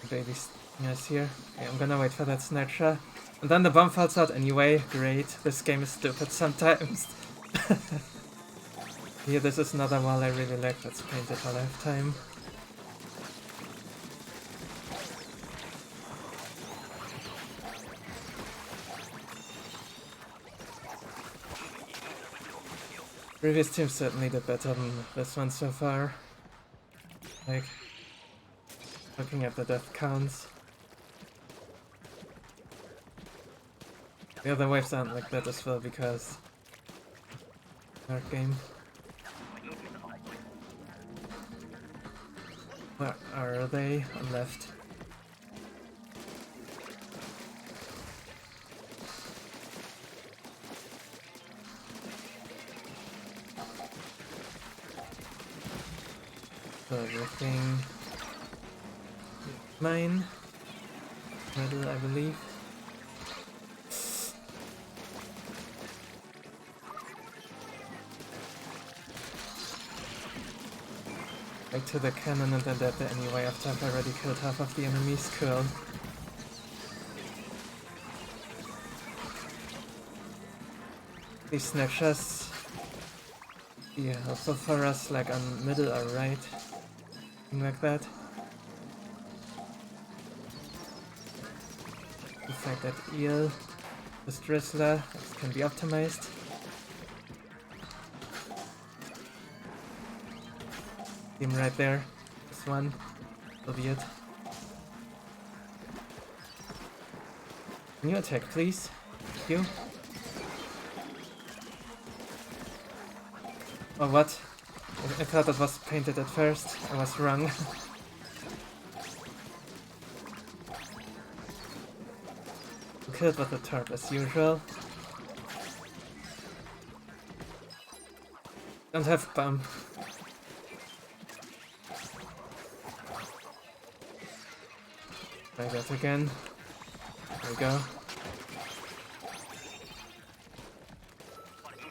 Baby stingers here. Okay, I'm gonna wait for that snatcher. And then the bomb falls out anyway. Great. This game is stupid sometimes. Here, this is another wall I really like. Let's paint it a lifetime. Previous team certainly did better than this one so far. Like, looking at the death counts. The other waves aren't like that as well because hard game. Where are they? On left. So everything mine. Medal, I believe. Back to the cannon and then dead there anyway after I've already killed half of the enemies. Cool. These snatchers be helpful for us, like on middle or right. Something like that. In fact, that eel, this drizzler, can be optimized. Him right there. This one. Will be it. Can you attack, please? Thank you. Oh, what? I thought it was painted at first. I was wrong. Killed with the tarp as usual. Don't have bomb. Try that again. There we go.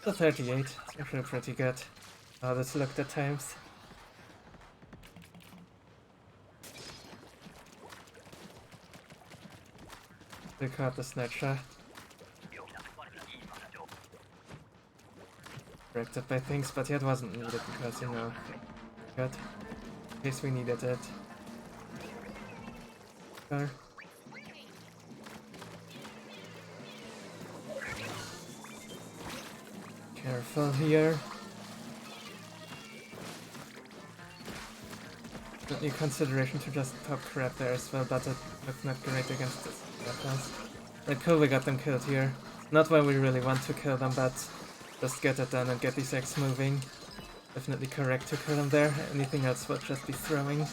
The 38. It's actually pretty good. Oh, this looked at times. They caught the snatcher. Corrected by things, but yeah, it wasn't needed because, you know, good. In case we needed it. Sure. Careful here. Don't need consideration to just pop crap there as well, but it looked not great against this weapons. Like, cool, we got them killed here. Not why we really want to kill them, but just get it done and get these eggs moving. Definitely correct to kill them there. Anything else will just be throwing.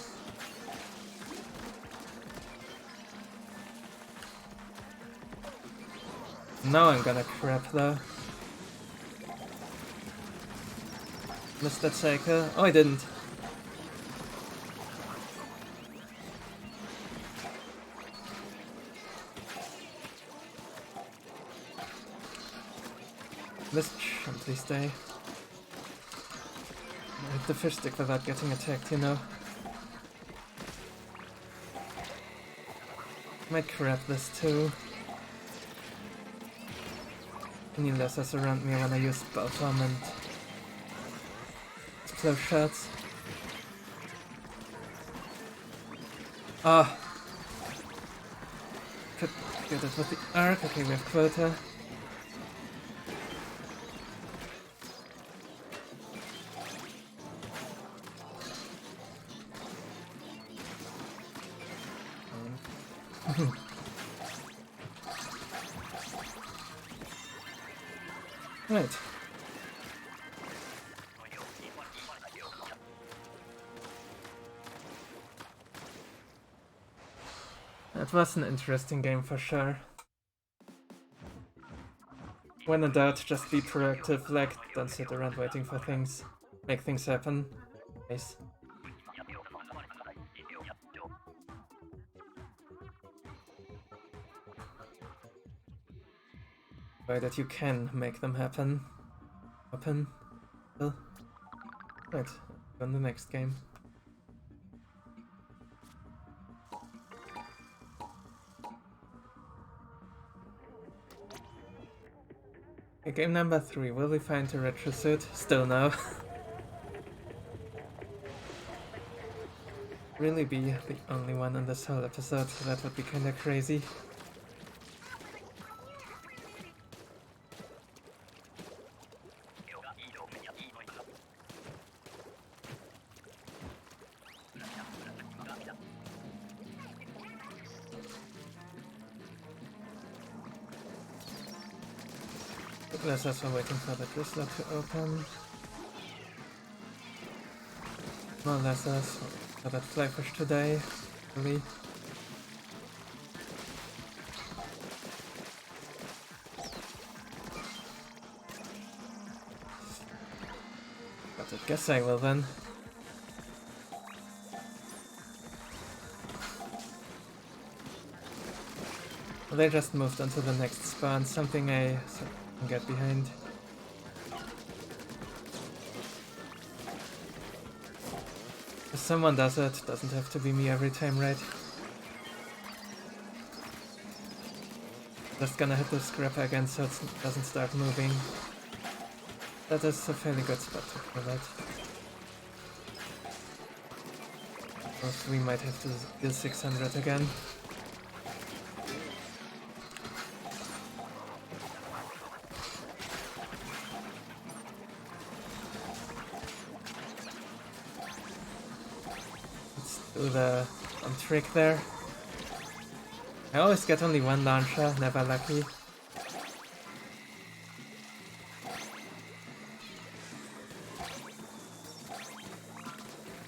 Now I'm gonna crap though. Missed that cycle. Oh, I didn't. Let's please die. I hit the fish stick without getting attacked, you know. Might crap this too. Any lessers around me when I use Baltham and explode shots. Ah! Could get it with the arc. Okay, we have quota. Right. That was an interesting game for sure. When in doubt, just be proactive, like, don't sit around waiting for things. Make things happen. Nice. That you can make them happen. Well, right, on the next game. Okay, game number 3. Will we find a retro suit? Still no. Really be the only one in this whole episode, so that would be kinda crazy. Let's also waiting for the drizzler to open. More lessers for that flyfish today, really. But I guess I will then. They just moved on to the next spawn, something I can get behind. If someone does it, doesn't have to be me every time, right? Just gonna hit the scrapper again so it doesn't start moving. That is a fairly good spot to kill it. Also, we might have to deal 600 again. Let's do the trick there. I always get only one launcher, never lucky.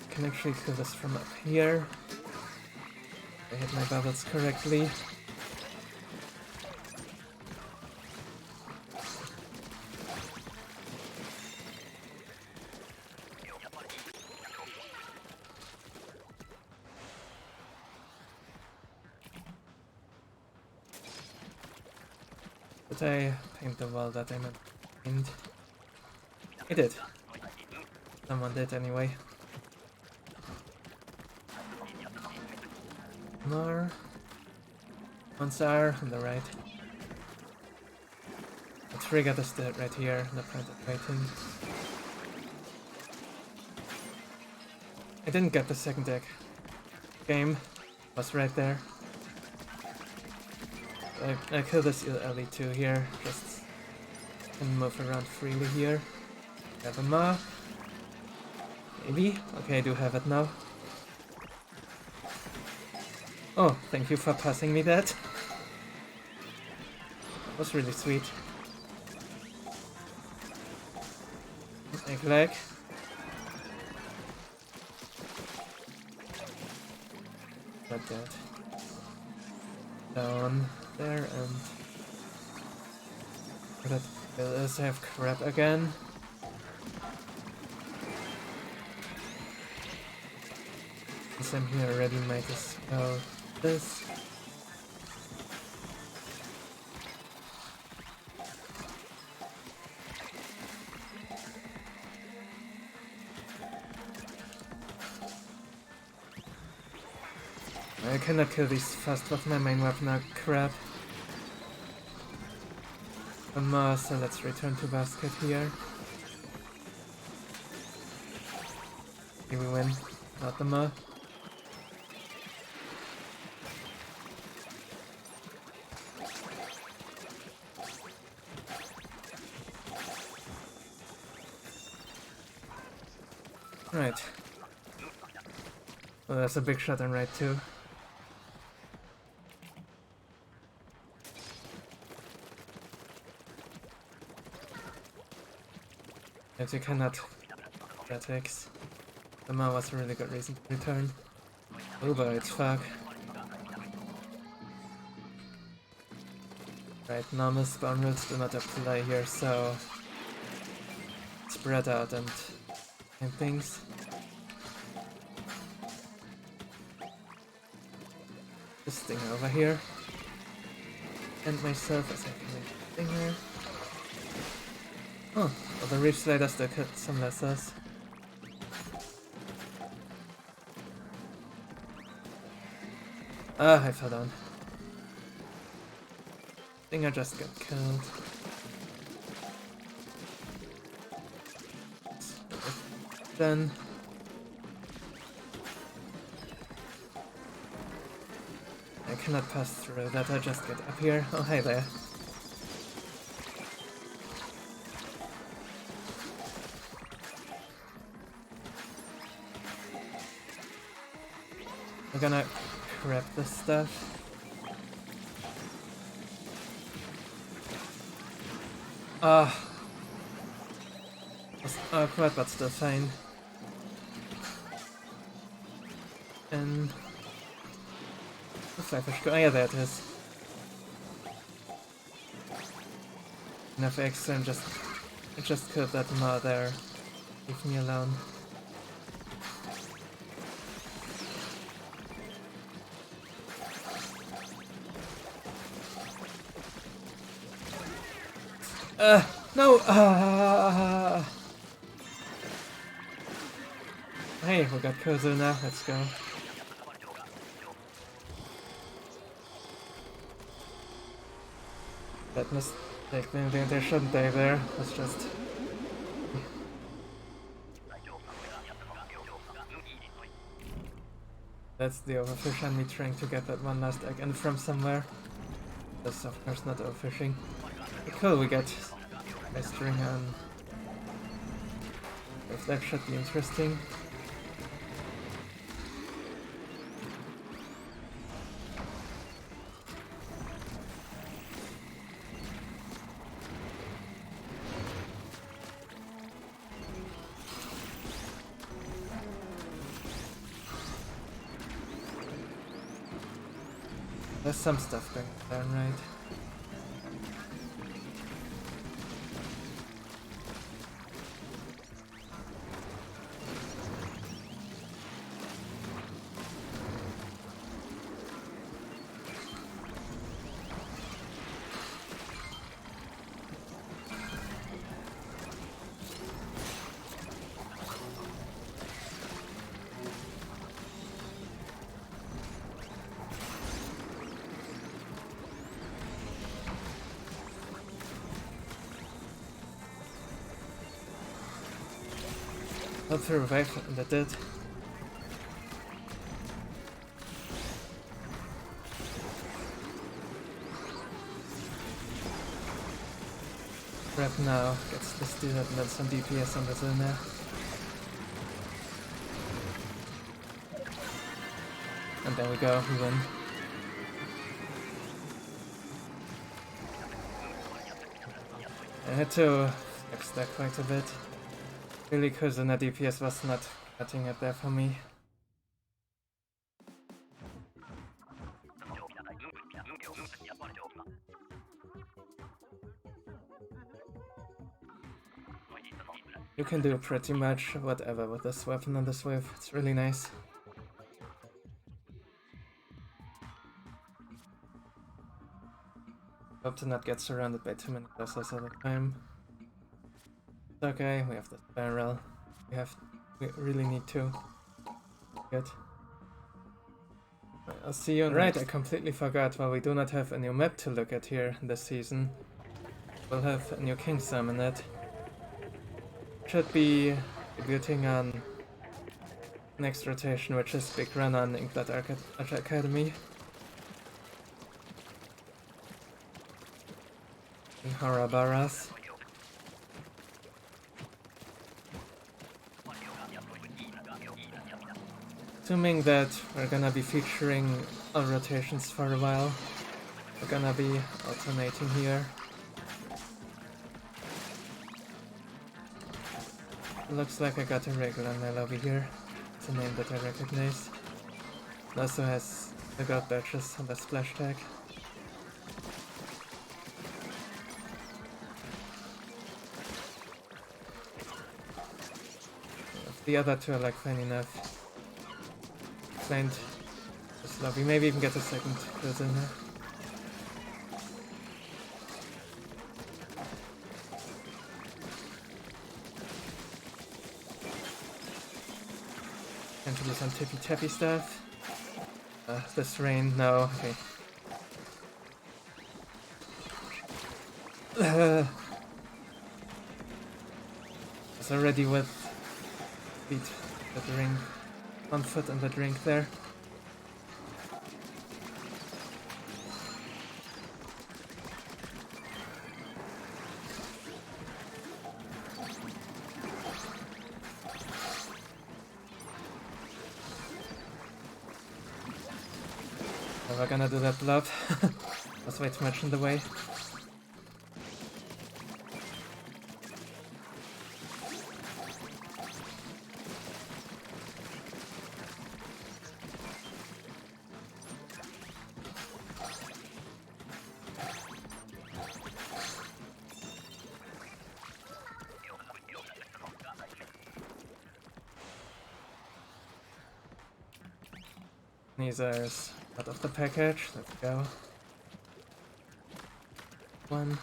I can actually kill this from up here. I hit my bubbles correctly. Did I paint the wall that I meant to paint? I did. Someone did anyway. More. Monster on the right. The trigger is dead right here, the point of waiting. I didn't get the second egg. Game was right there. I killed this early too here, just can move around freely here. Have a maw. Maybe? Okay, I do have it now. Oh, thank you for passing me that. That was really sweet. Egg leg. Not dead. Down there and... That is, I have crab again. Since I'm here already, might as well this. I cannot kill these fast with my main weapon now, crap. So let's return to basket here. Here we win, not the ma. Right. Well, that's a big shot on right too. If you cannot get X, the Ma was a really good reason to return. Oh boy, it's fuck. Right, normal spawn rules do not apply here, so spread out and things. This thing over here. And myself as I can make a thing here. Oh, well, the reef slider still cut some lessers. Ah, I fell down. I think I just got killed. Then I cannot pass through that, I just get up here. Oh, hi there. We're gonna grab this stuff. Was awkward, but still fine. And the flyfish go. Oh yeah, there it is. Enough extra and I just killed that Ma there. Leave me alone. No! Hey, we got Cohozuna, let's go. That mistake, they shouldn't die there. Let's just... That's the overfish and me trying to get that one last egg and from somewhere. That's of course not overfishing. Cool, we get a string on. If that should be interesting. There's some stuff going down, right? Hope to revive and that did. Grab now, gets this dude and then some DPS on the zone. And there we go, we win. I had to fix that quite a bit. Really, Cohozuna DPS was not cutting it there for me. You can do pretty much whatever with this weapon on this wave. It's really nice. Hope to not get surrounded by too many vessels at a time. It's okay, we have this barrel. We really need to. Good. I'll see you. Right, I completely forgot. While we do not have a new map to look at here this season, we'll have a new King Salmon net. Should be debuting on next rotation, which is Big Run on Inkblot Academy. In Harabaras. Assuming that we're gonna be featuring all rotations for a while, we're gonna be alternating here. Looks like I got a regular in my lobby here. It's a name that I recognize. It also has the gold badges on the splash tag. The other two are like fine enough. Find this lobby, maybe even get a second close in there. Time to do some tippy tappy stuff. This rain, no, okay. It's already with feet the drink. 1 foot in the drink there. So we're gonna do that blob. Was way too much in the way. Sneezers out of the package. Let's go. One.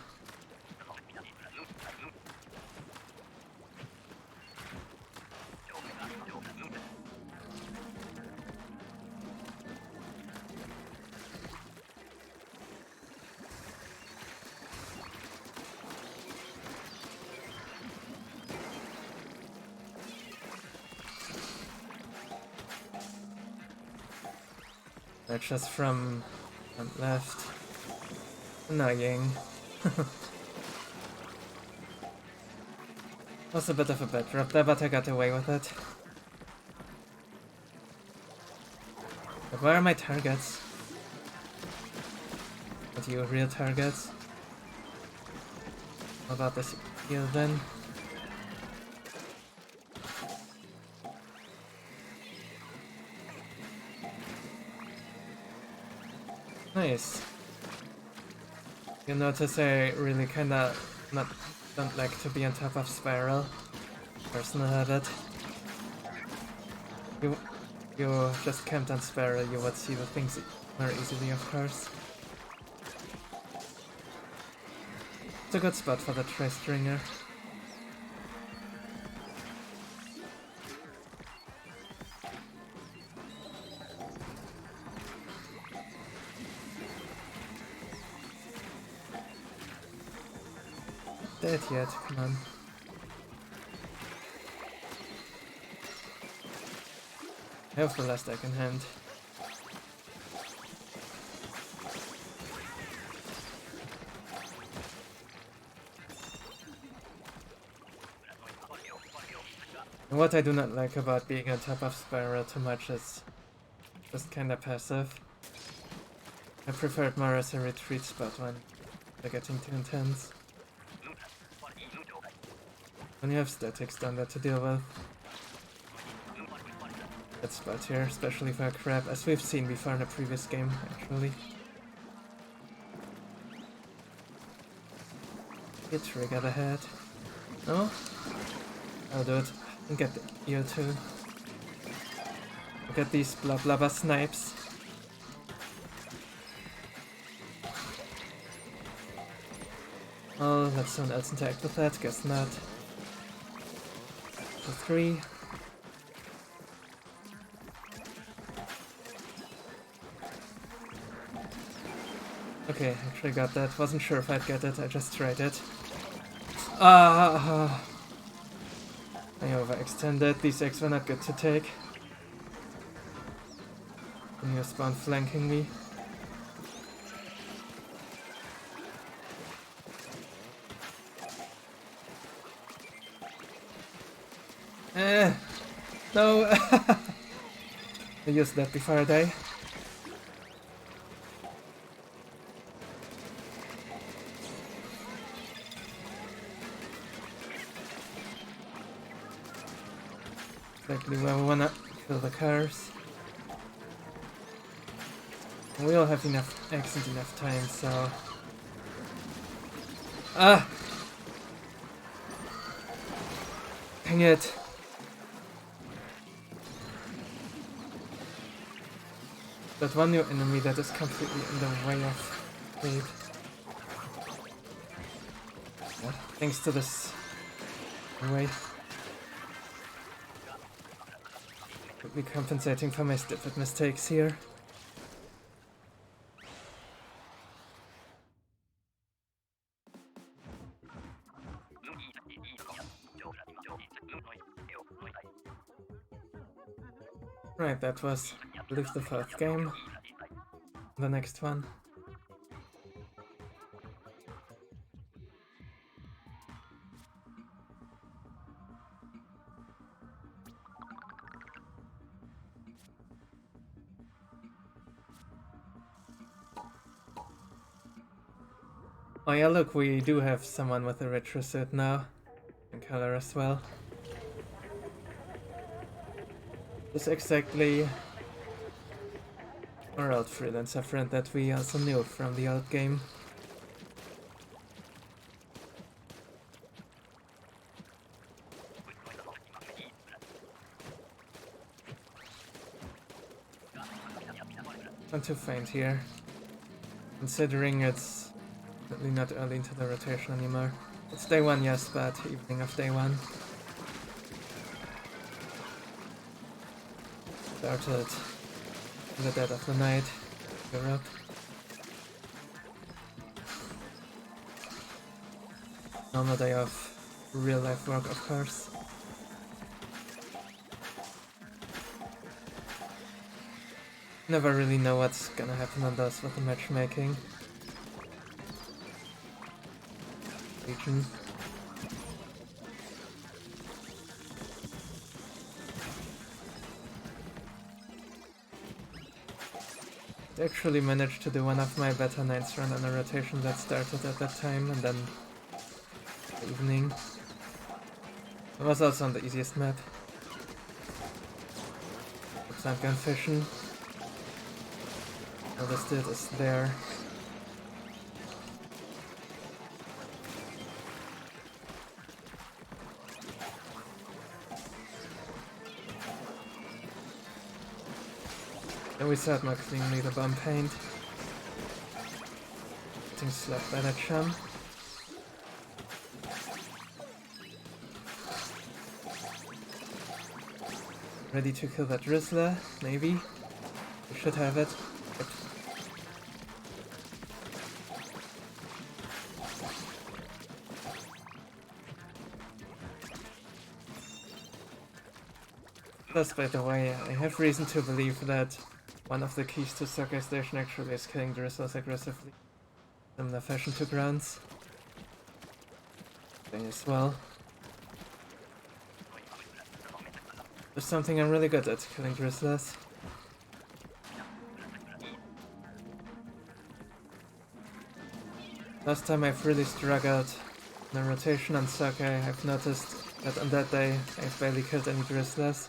Not just from left. Annoying. Was a bit of a bad drop there, but I got away with it. But where are my targets? What are you real targets? How about this heal then? Nice. You notice I really kinda don't like to be on top of Spiral. Personal habit. You just camped on Spiral, you would see the things more easily, of course. It's a good spot for the Tri-Stringer. Dead yet, come on. I have the last egg in hand. And what I do not like about being on top of Spiral too much is just kinda passive. I prefer it more as a retreat spot when they're getting too intense. When you have statics down there to deal with. That spot here, especially for a crab, as we've seen before in a previous game, actually. Get triggered ahead. No? I'll do it. And get the eel too. Look at these Bloblobber snipes. Oh, let someone else interact with that, guess not. For 3. Okay, actually got that. Wasn't sure if I'd get it, I just tried it. I overextended. These eggs were not good to take. And you spawn flanking me. No! I used that before I die. Exactly where we wanna kill the cars. And we all have enough eggs and enough time, so... Ah! Dang it! That one new enemy that is completely in the way of raid. Yeah, thanks to this way. Could be compensating for my stupid mistakes here. Right, that was, I believe, the 4th game. The next one. Oh yeah, look, we do have someone with a retro suit now. In color as well. This exactly our old freelancer friend that we also knew from the old game. Not too faint here, considering it's definitely not early into the rotation anymore. It's day 1, yes, but evening of day 1. Started in the dead of the night, Europe. Normal day of real life work, of course. Never really know what's gonna happen on those with the matchmaking. Region. I actually managed to do one of my better nights run on a rotation that started at that time, and then the evening. It was also on the easiest map. Oops, I'm gone fishing. Noticed it is there. Then we saw it more cleanly, the bomb paint. Getting slapped by that chum. Ready to kill that Drizzler, maybe? We should have it. Yep. Plus, by the way, I have reason to believe that one of the keys to Circle Station actually is killing Drizzlers aggressively. Similar fashion to Grounds. Thing as well. There's something I'm really good at, killing Drizzlers. Last time I've really struggled in a rotation on Circle, I've noticed that on that day I've barely killed any Drizzlers.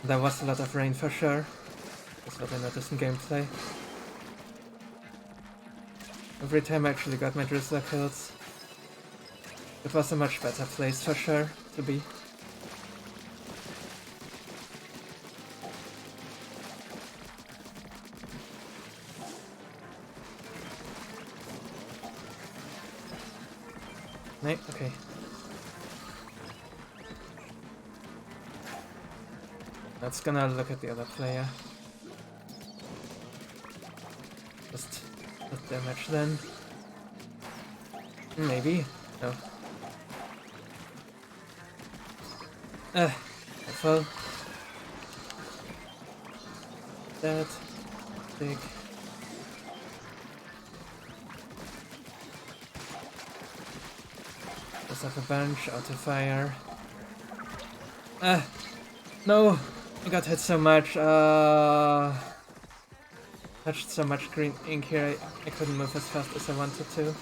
There was a lot of rain for sure. That's what I noticed in gameplay. Every time I actually got my Drizzler kills, it was a much better place for sure to be. No, okay. Let's gonna look at the other player. Just put damage then. Maybe. No. Careful. That. Big. Just have a bunch, auto fire. No! I got hit so much, touched so much green ink here, I couldn't move as fast as I wanted to.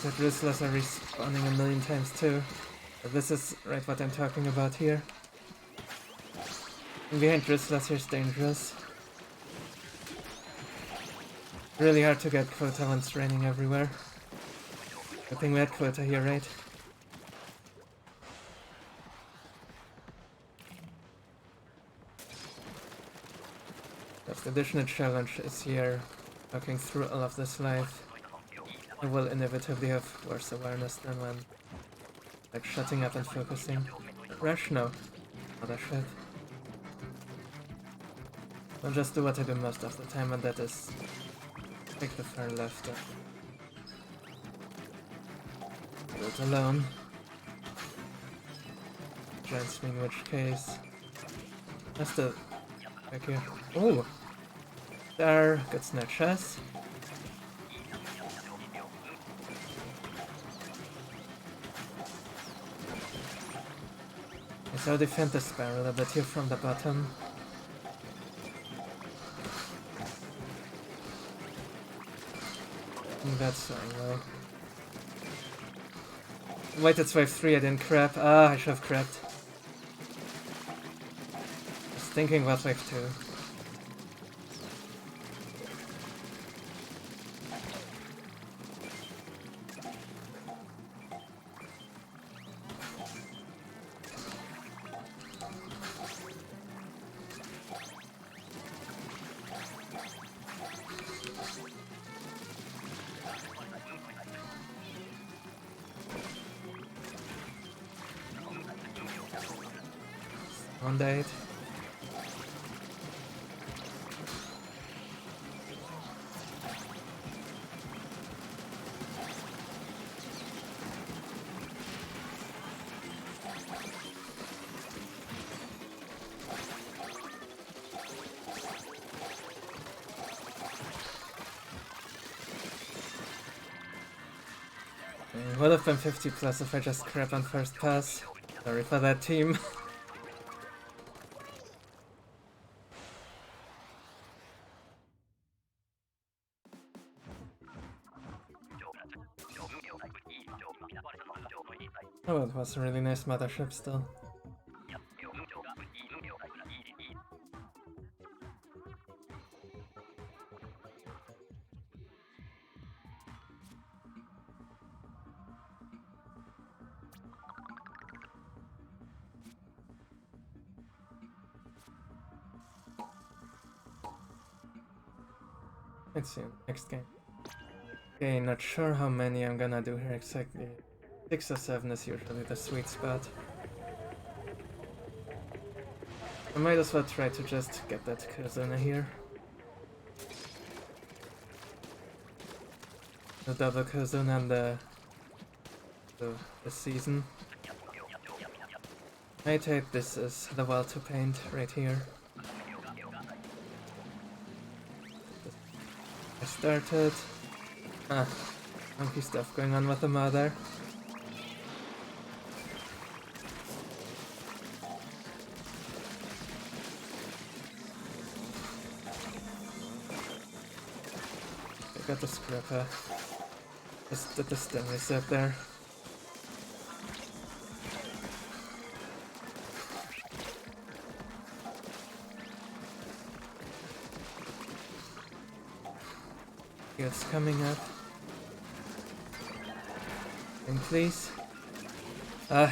The Drizzlers are respawning a million times too. But this is right what I'm talking about here. And behind Drizzlers here's dangerous. Really hard to get quota when it's raining everywhere. Good thing we had quota here, right? That's the additional challenge is here. Walking through all of this life, I will inevitably have worse awareness than when like shutting up and focusing. Rush? No. Mothership. I'll just do what I do most of the time, and that is take the far left. Do it alone. Giant swing, in which case. That's the back here. Oh! There, good snatches. So I'll defend this barrel a bit here from the bottom. That's fine, well. Wait, it's wave 3, I didn't crab. Ah, I should have crabbed. I was thinking about wave 2. One died. Would have been 50 plus if I just crap on first pass. Sorry for that, team. Oh, it was a really nice Mothership still. Let's see, next game. Okay, not sure how many I'm gonna do here exactly. 6 or 7 is usually the sweet spot. I might as well try to just get that Cohozuna here. The double Cohozuna and the season. I take this as the wall to paint right here. I started. Funky stuff going on with the mother. I got the scrapper. Just did the stem reset there. It's coming up. And please. Yeah.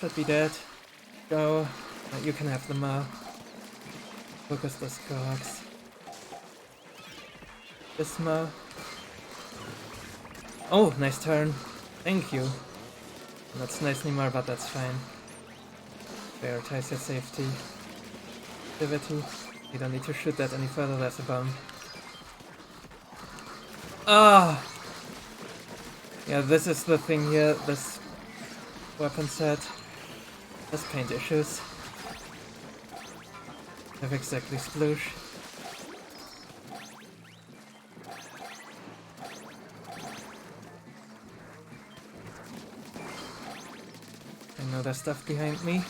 Could be dead. Go. You can have them all. Focus those cogs. This mo. Oh, nice turn. Thank you. That's nice anymore, but that's fine. Prioritize your safety. Activity. You don't need to shoot that any further, that's a bomb. Ah! Yeah, this is the thing here, this weapon set. Has paint issues. Have exactly Sploosh. I know there's stuff behind me.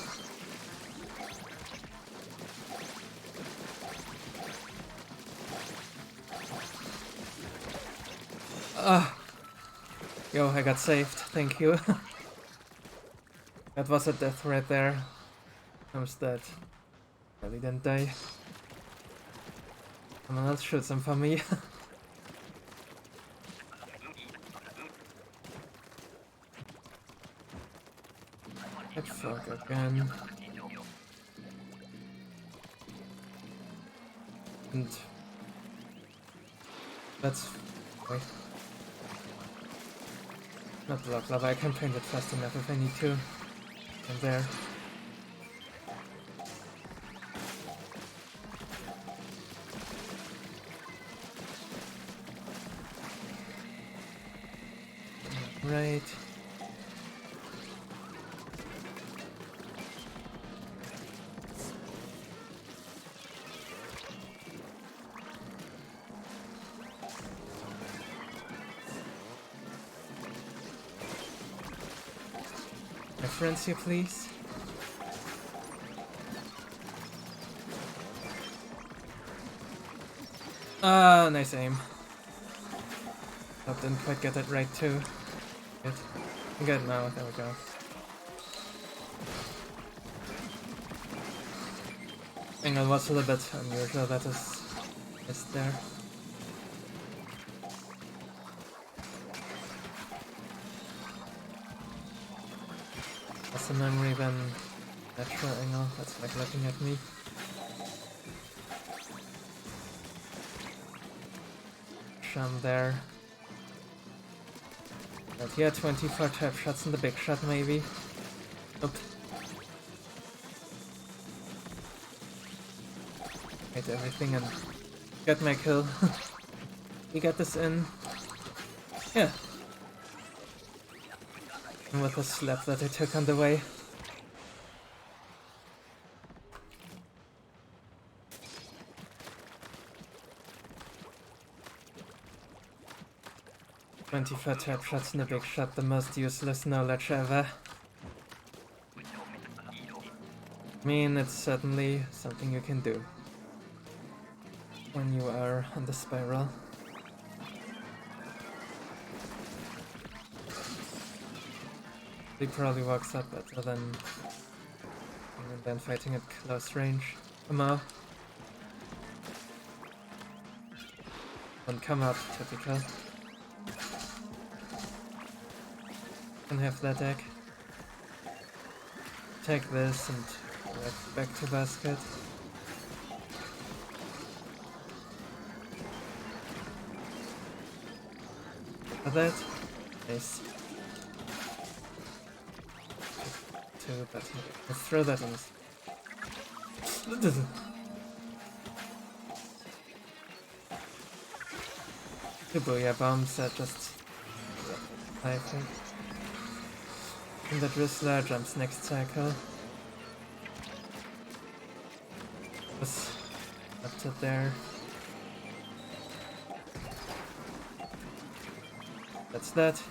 Yo, I got saved, thank you. That was a death right there. I was dead. Really didn't die. Someone else shoot some for me. That fuck again. And that's wait. Not Bloblobber, I can paint it fast enough if I need to. And there. Right. My friends here, please. Nice aim. I didn't quite get it right too. Good. Good now, there we go. Angle was a little bit unusual, that is there. That's a memory than natural angle, that's like looking at me. Sham there. But yeah, 24 trap shots in the big shot maybe. Nope. Hit everything and get my kill. We got this in. Yeah. And with the slap that I took on the way. 24 tap shots in a big shot, the most useless knowledge ever. I mean, it's certainly something you can do when you are on the spiral. It probably works out better than fighting at close range. Come on. Don't come up, typical. Can have that egg. Take this and back to basket. For that, nice. But let's throw that in. Two booyah bombs that just I think. And the Drizzler jumps next cycle. Was up to there. That's that.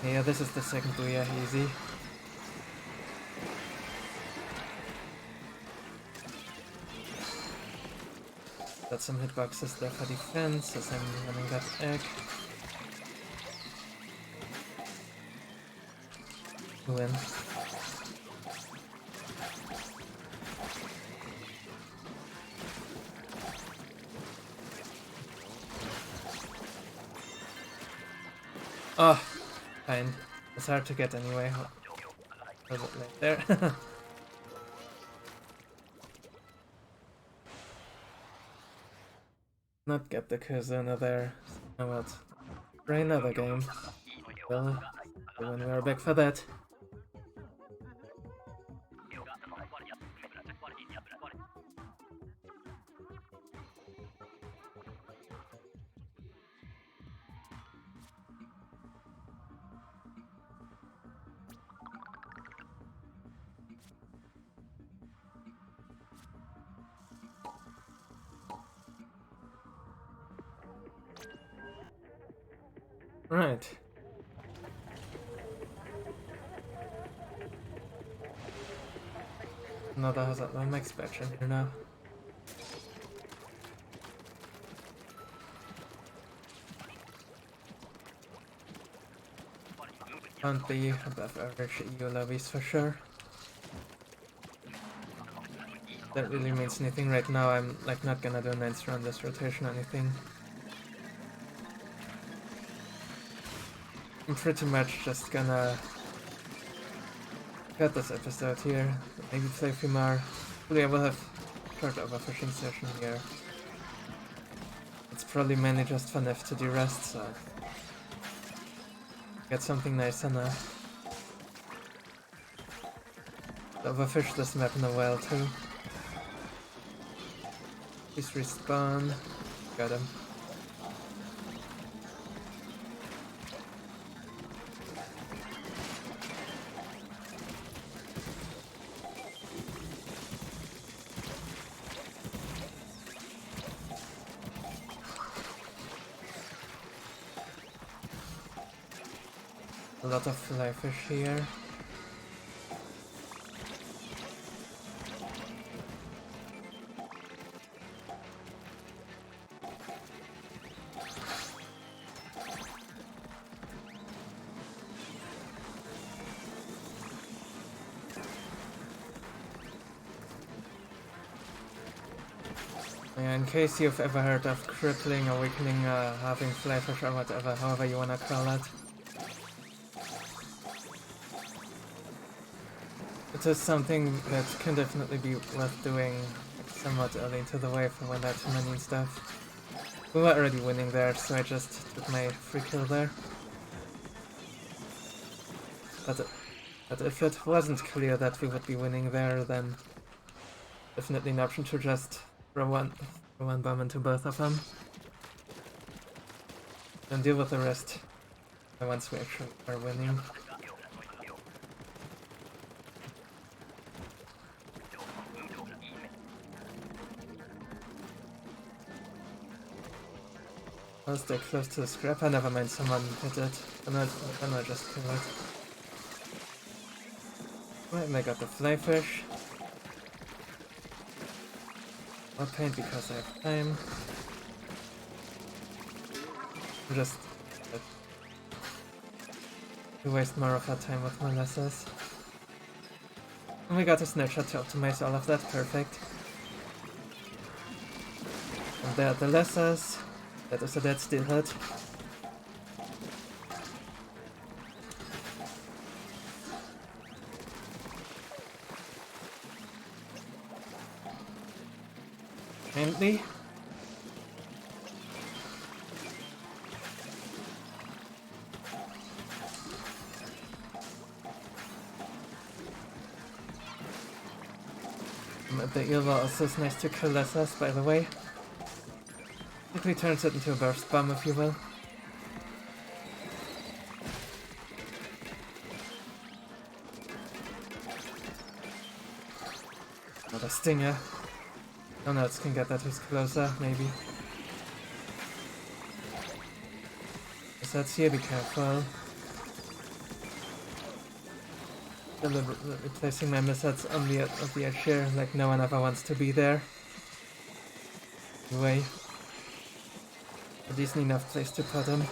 Yeah, this is the second booyah, easy. Got some hitboxes there for defense as I'm running that egg. Win. Oh, fine. It's hard to get anyway. Was it right there? Not get the Cohozuna there. Oh well. Try another game. Well, when we are back for that. Right. Another hazard one max batch in here now. Can't be above average EU lobbies for sure. That really means anything right now. I'm like not gonna do a nice run this rotation or anything. I'm pretty much just gonna cut this episode here, maybe play a few more. Hopefully I will have a short overfishing session here. It's probably mainly just for Nef to do rest, so get something nice on a overfish this map in a while too. Please respawn. Got him. A lot of fly fish here. Yeah, in case you've ever heard of crippling, awakening, halving fly fish or whatever, however you wanna call it. It is something that can definitely be worth doing somewhat early into the wave when there are too many and stuff. We were already winning there, so I just took my free kill there. But if it wasn't clear that we would be winning there, then definitely an option to just throw one bomb into both of them. And deal with the rest once we actually are winning. I'll stay close to the scrapper, never mind, someone hit it. Then I'll just kill it. Right, and I got the flyfish. I'll paint because I have time. Just to waste more of our time with molasses. And we got a snapshot to optimize all of that, perfect. And there are the lessers. That is a dead steel hut. Mainly. The eel also is nice to kill lessers, by the way. Quickly turns it into a burst bomb, if you will. Another stinger. No nuts can get that who's closer, maybe. That's here, be careful. Deliberately placing my missiles on the edge here, like no one ever wants to be there. Anyway. A decent enough place to put him.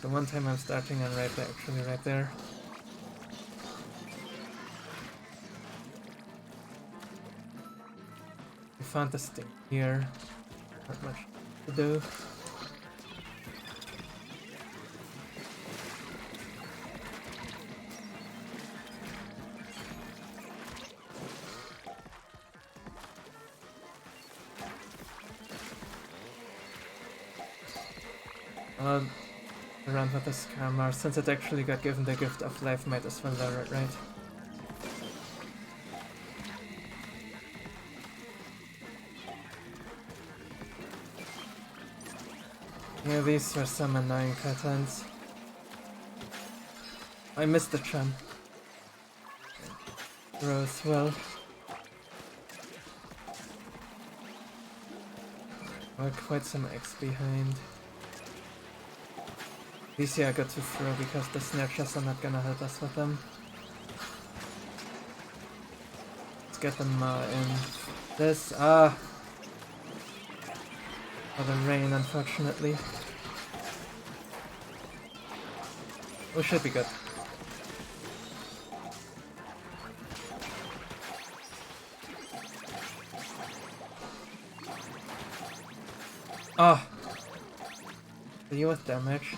The one time I'm starting on right there, actually right there. We found this thing here. Not much to do. Around with the scammer, since it actually got given the gift of life, might as well lower it, right? Yeah, these were some annoying patterns. I missed the chum. Rose well. We're quite some X behind. These here I got to throw because the snapshots are not gonna help us with them. Let's get them in this. For the rain, unfortunately. We should be good. Deal with damage.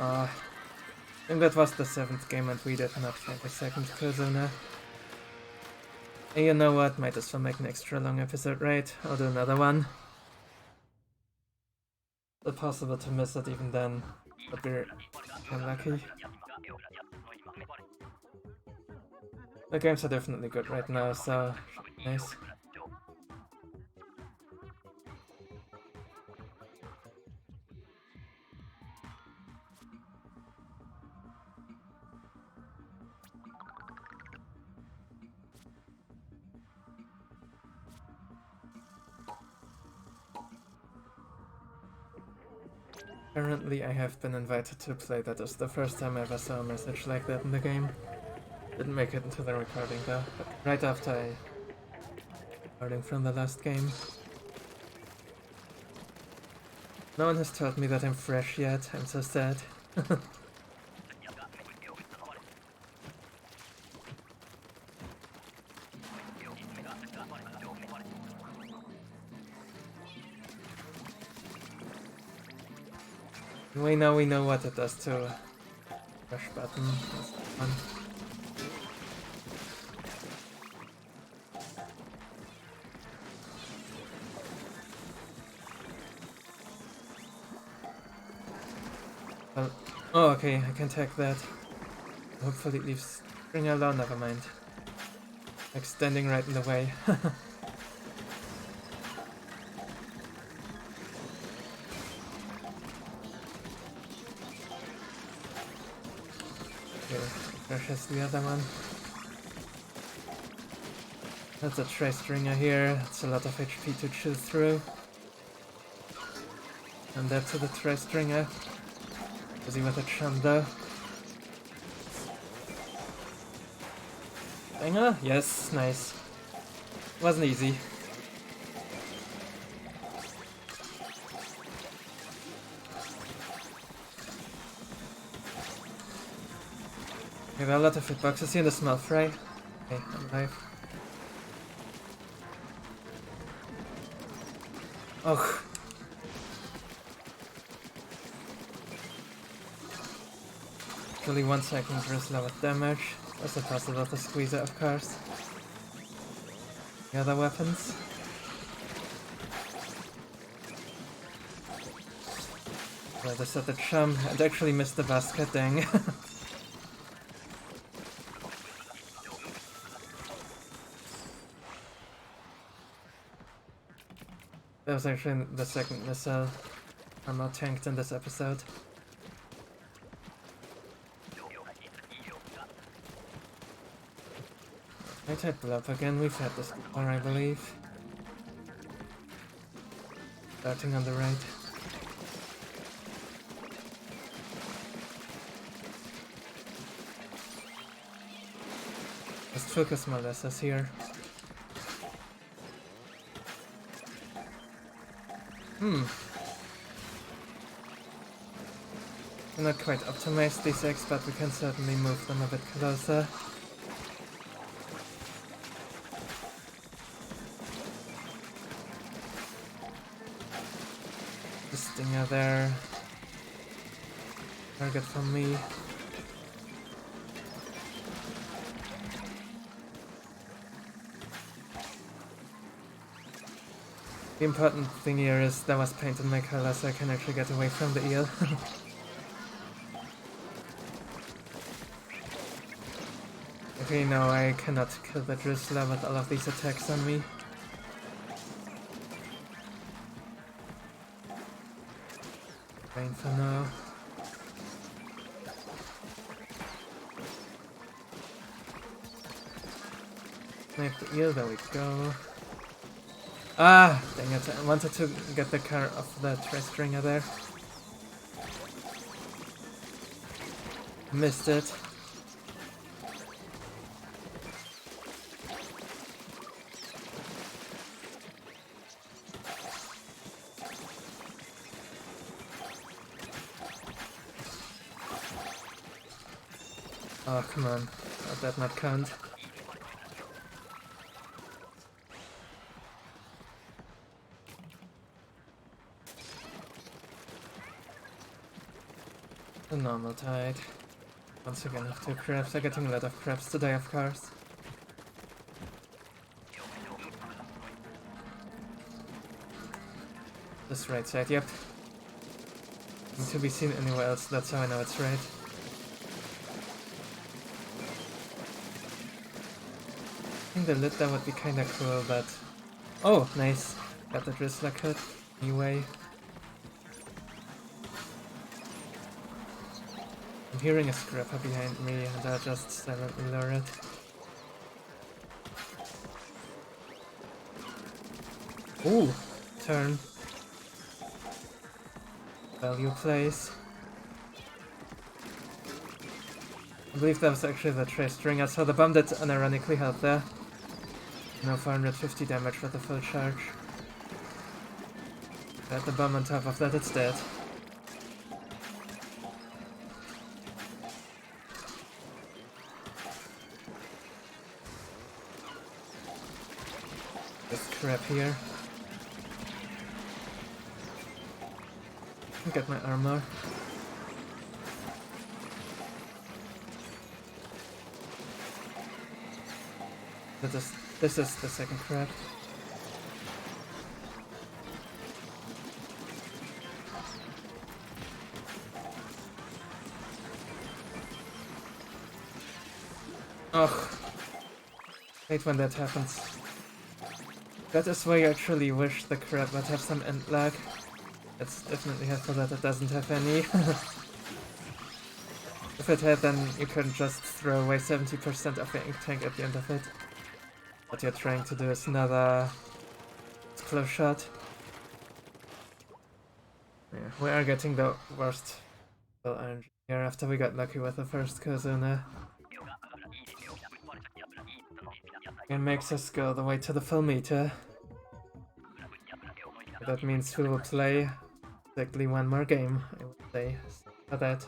I think that was the 7th game and we did not find a second Cohozuna. And you know what, might as well make an extra long episode, right? I'll do another one. It's possible to miss it even then, but we're unlucky. The games are definitely good right now, so nice. Apparently I have been invited to play. That is the first time I ever saw a message like that in the game. Didn't make it into the recording though, but right after I recording from the last game. No one has told me that I'm fresh yet, I'm so sad. We know what it does to push button. That's fun. Well, oh, okay, I can take that. Hopefully it leaves string alone, never mind. Extending right in the way. Okay, crashes the other one. That's a tray stringer here, it's a lot of HP to chew through. And that's the tray stringer. Busy with a chum though. Banger? Yes, nice. Wasn't easy. We have a lot of hitboxes here in the small fry. Okay, I'm alive. Oh. Only 1 second Drizzler with damage. Also possible to squeeze it, of course. The other weapons. Well, they set the chum and actually missed the basket, dang. That was actually the second missile ammo tanked in this episode. I type Blob again, we've had this before, I believe. Starting on the right. Just focus my lessons here. We're not quite optimized these eggs, but we can certainly move them a bit closer. The stinger there. Target from me. The important thing here is there was paint in my color, so I can actually get away from the eel. Okay, now I cannot kill the Drizzler with all of these attacks on me. Fine for now. Snipe the eel, there we go. Ah, dang it, I wanted to get the car off the tray stringer there. Missed it. Oh, come on. How'd that not count? The normal tide. Once again, have 2 crabs. I'm getting a lot of crabs today, of course. This right side, yep. Not to be seen anywhere else, that's how I know it's right. I think the lid there would be kinda cool, but... Oh, nice. Got the Drizzler cut. Anyway. I'm hearing a scrapper behind me, and I'll just silently lure it. Ooh! Turn. Value place. I believe that was actually the tray stringer, so the bomb did unironically help there. Now 450 damage with the full charge. Got the bomb on top of that, it's dead. This crap here. Get my armor. This is the second crab. hate when that happens. That is why you actually wish the crab would have some end lag. It's definitely helpful that it doesn't have any. If it had, then you couldn't just throw away 70% of your ink tank at the end of it. What you're trying to do is another close shot. Yeah, we are getting the worst RNG here after we got lucky with the first Cohozuna. It makes us go the way to the full meter. That means we will play exactly one more game, I would say, for that.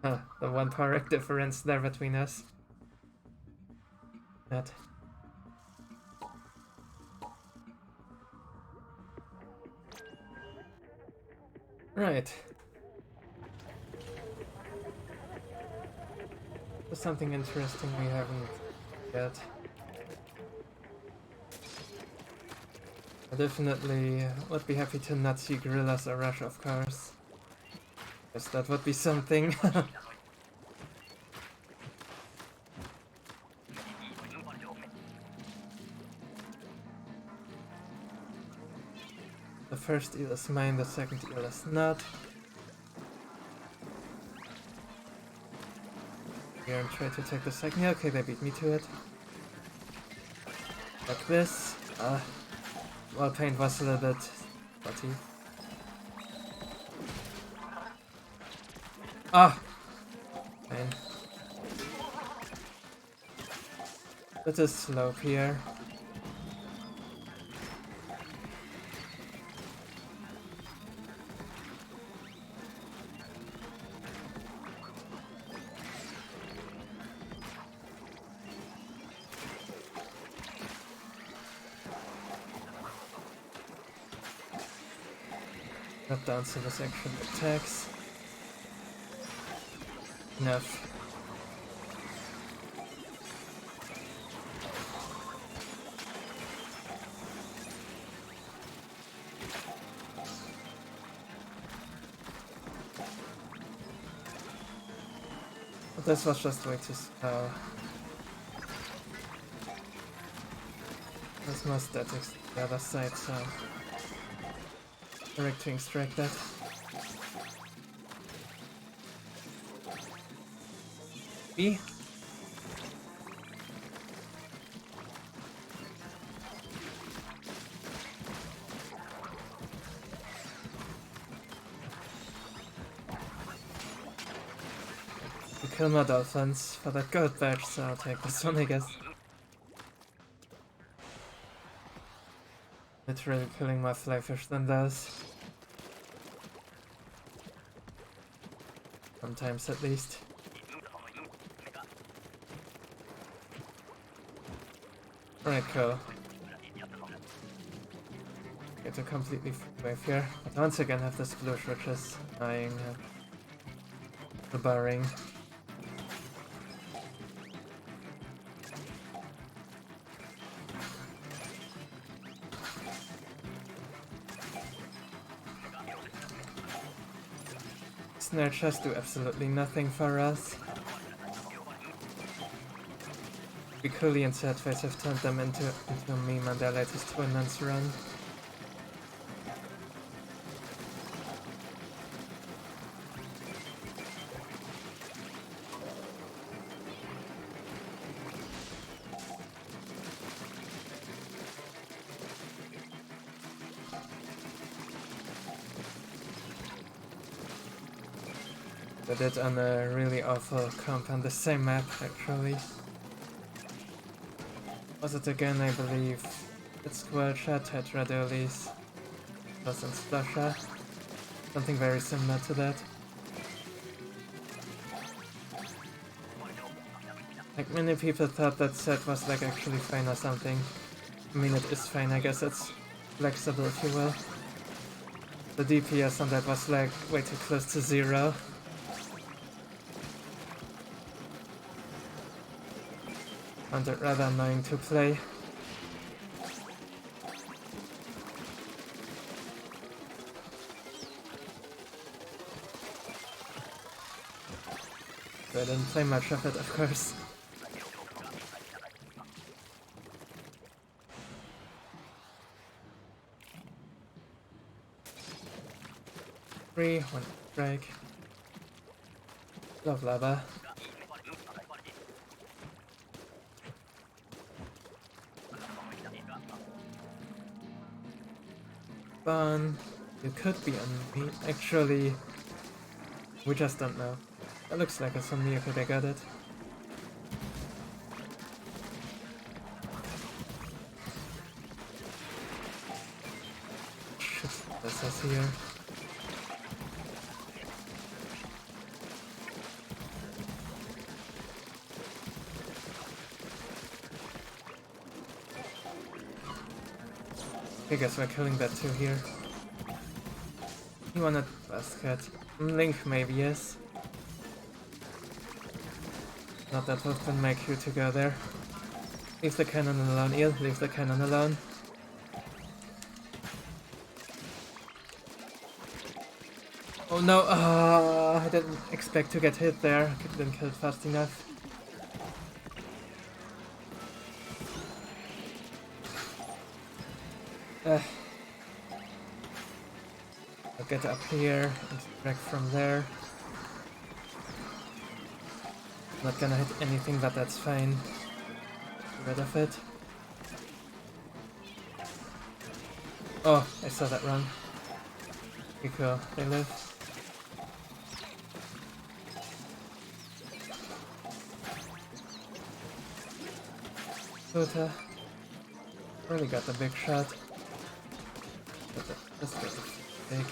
Huh, the 1 power difference there between us. That. Right. There's something interesting we haven't yet. I definitely would be happy to not see gorillas or rush, of course. Guess that would be something. The first eel is mine, the second eel is not. Here and try to take the second. Yeah, okay, they beat me to it. Like this. Well, paint was a little bit spotty. Ah! Fine. Bit of slope here. Drop down so this actually attacks. Enough. But this was just way too slow. There's more statics on the other side, so direct to extract that. B. We kill more dolphins for that gold badge, so I'll take this one, I guess. Literally killing more flyfish than those. Sometimes at least. Alright, cool. Get a completely free wave here. But once again have the sploosh, which is annoying. The barring. Snare chests do absolutely nothing for us. Cooley and Sadface have turned them into a meme on their latest Twinman's run. They did on a really awful comp on the same map, actually. Was it again, I believe? It's Squelcher, Tetra Dolis, plus and Splasher. Something very similar to that. Like, many people thought that set was like actually fine or something. I mean, it is fine, I guess it's flexible if you will. The DPS on that was like way too close to 0. Found it rather annoying to play. I didn't play much of it, of course. Three, one strike. Bloblobber. Fun. You could be on me. Actually, we just don't know. That looks like it's on me if I got it. Shit, this is here. I guess we're killing that too here. You wanted basket. Link maybe, yes. Not that often make you to go there. Leave the cannon alone, Eel. Leave the cannon alone. Oh no! I didn't expect to get hit there. I didn't kill it fast enough. I'll get up here and strike from there. Not gonna hit anything, but that's fine. Get rid of it. Oh, I saw that wrong. Okay, cool. They live. Puta. Really got the big shot. Let's get the big.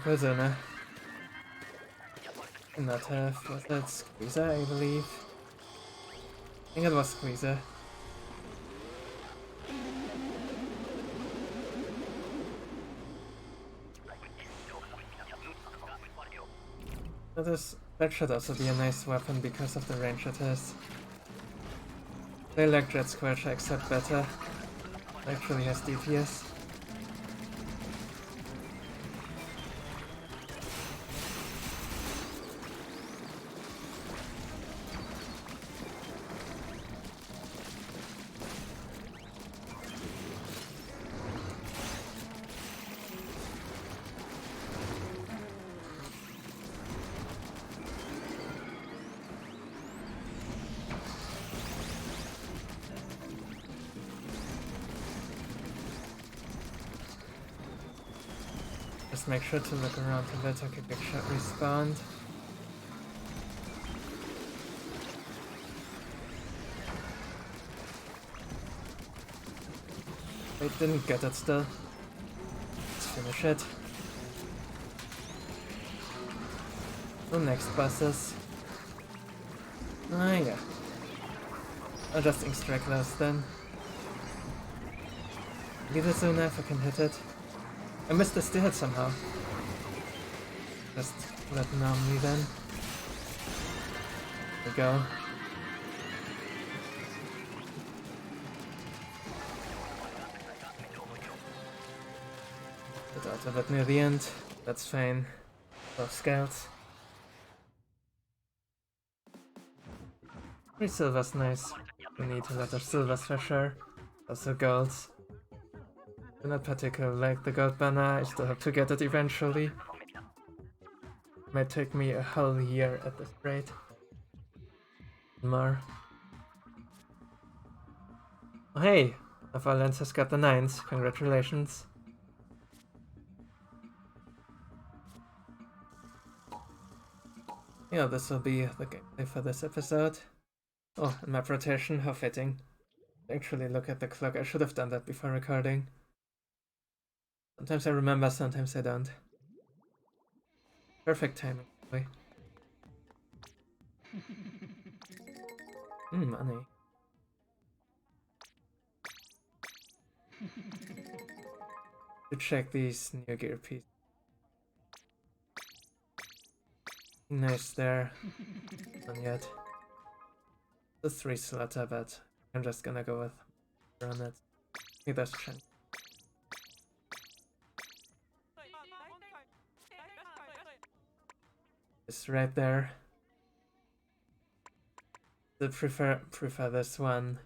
Cohozuna. Not have, was that Squeezer, I believe? I think it was Squeezer. That should also be a nice weapon because of the range it has. They like Jet Squelcher except better. It actually has DPS. Just make sure to look around a bit. Okay, big shot respawned. I didn't get it still. Let's finish it. So next bosses. Ah yeah. I'll just ink strike those then. Leave it soon if I can hit it. I missed the still hit somehow. Just let it normally then. There we go. Get out of it near the end. That's fine. Love scouts. 3 silver's nice. We need a lot of silvers for sure. Also golds. I do not particularly like the gold banner, I still have to get it eventually. Might take me a whole year at this rate. More. Oh hey! Valence has got the 9s, congratulations. Yeah, this will be the gameplay for this episode. Oh, and map rotation, how fitting. Actually look at the clock, I should have done that before recording. Sometimes I remember, sometimes I don't. Perfect timing, boy. Money. To check these new gear pieces. Nice there. Not yet. The 3 slaughter, but I'm just gonna go with run it. Maybe that's chance. is right there. I prefer this one.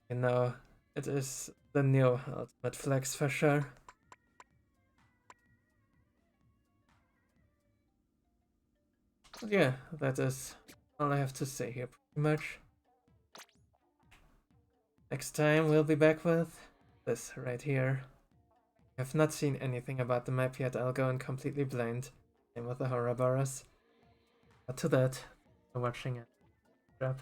You know, it is the new ultimate flex for sure. But yeah, that is all I have to say here pretty much. Next time we'll be back with this right here. I have not seen anything about the map yet, I'll go in completely blind. Same with the horror bars. But to that, for watching it. Drop.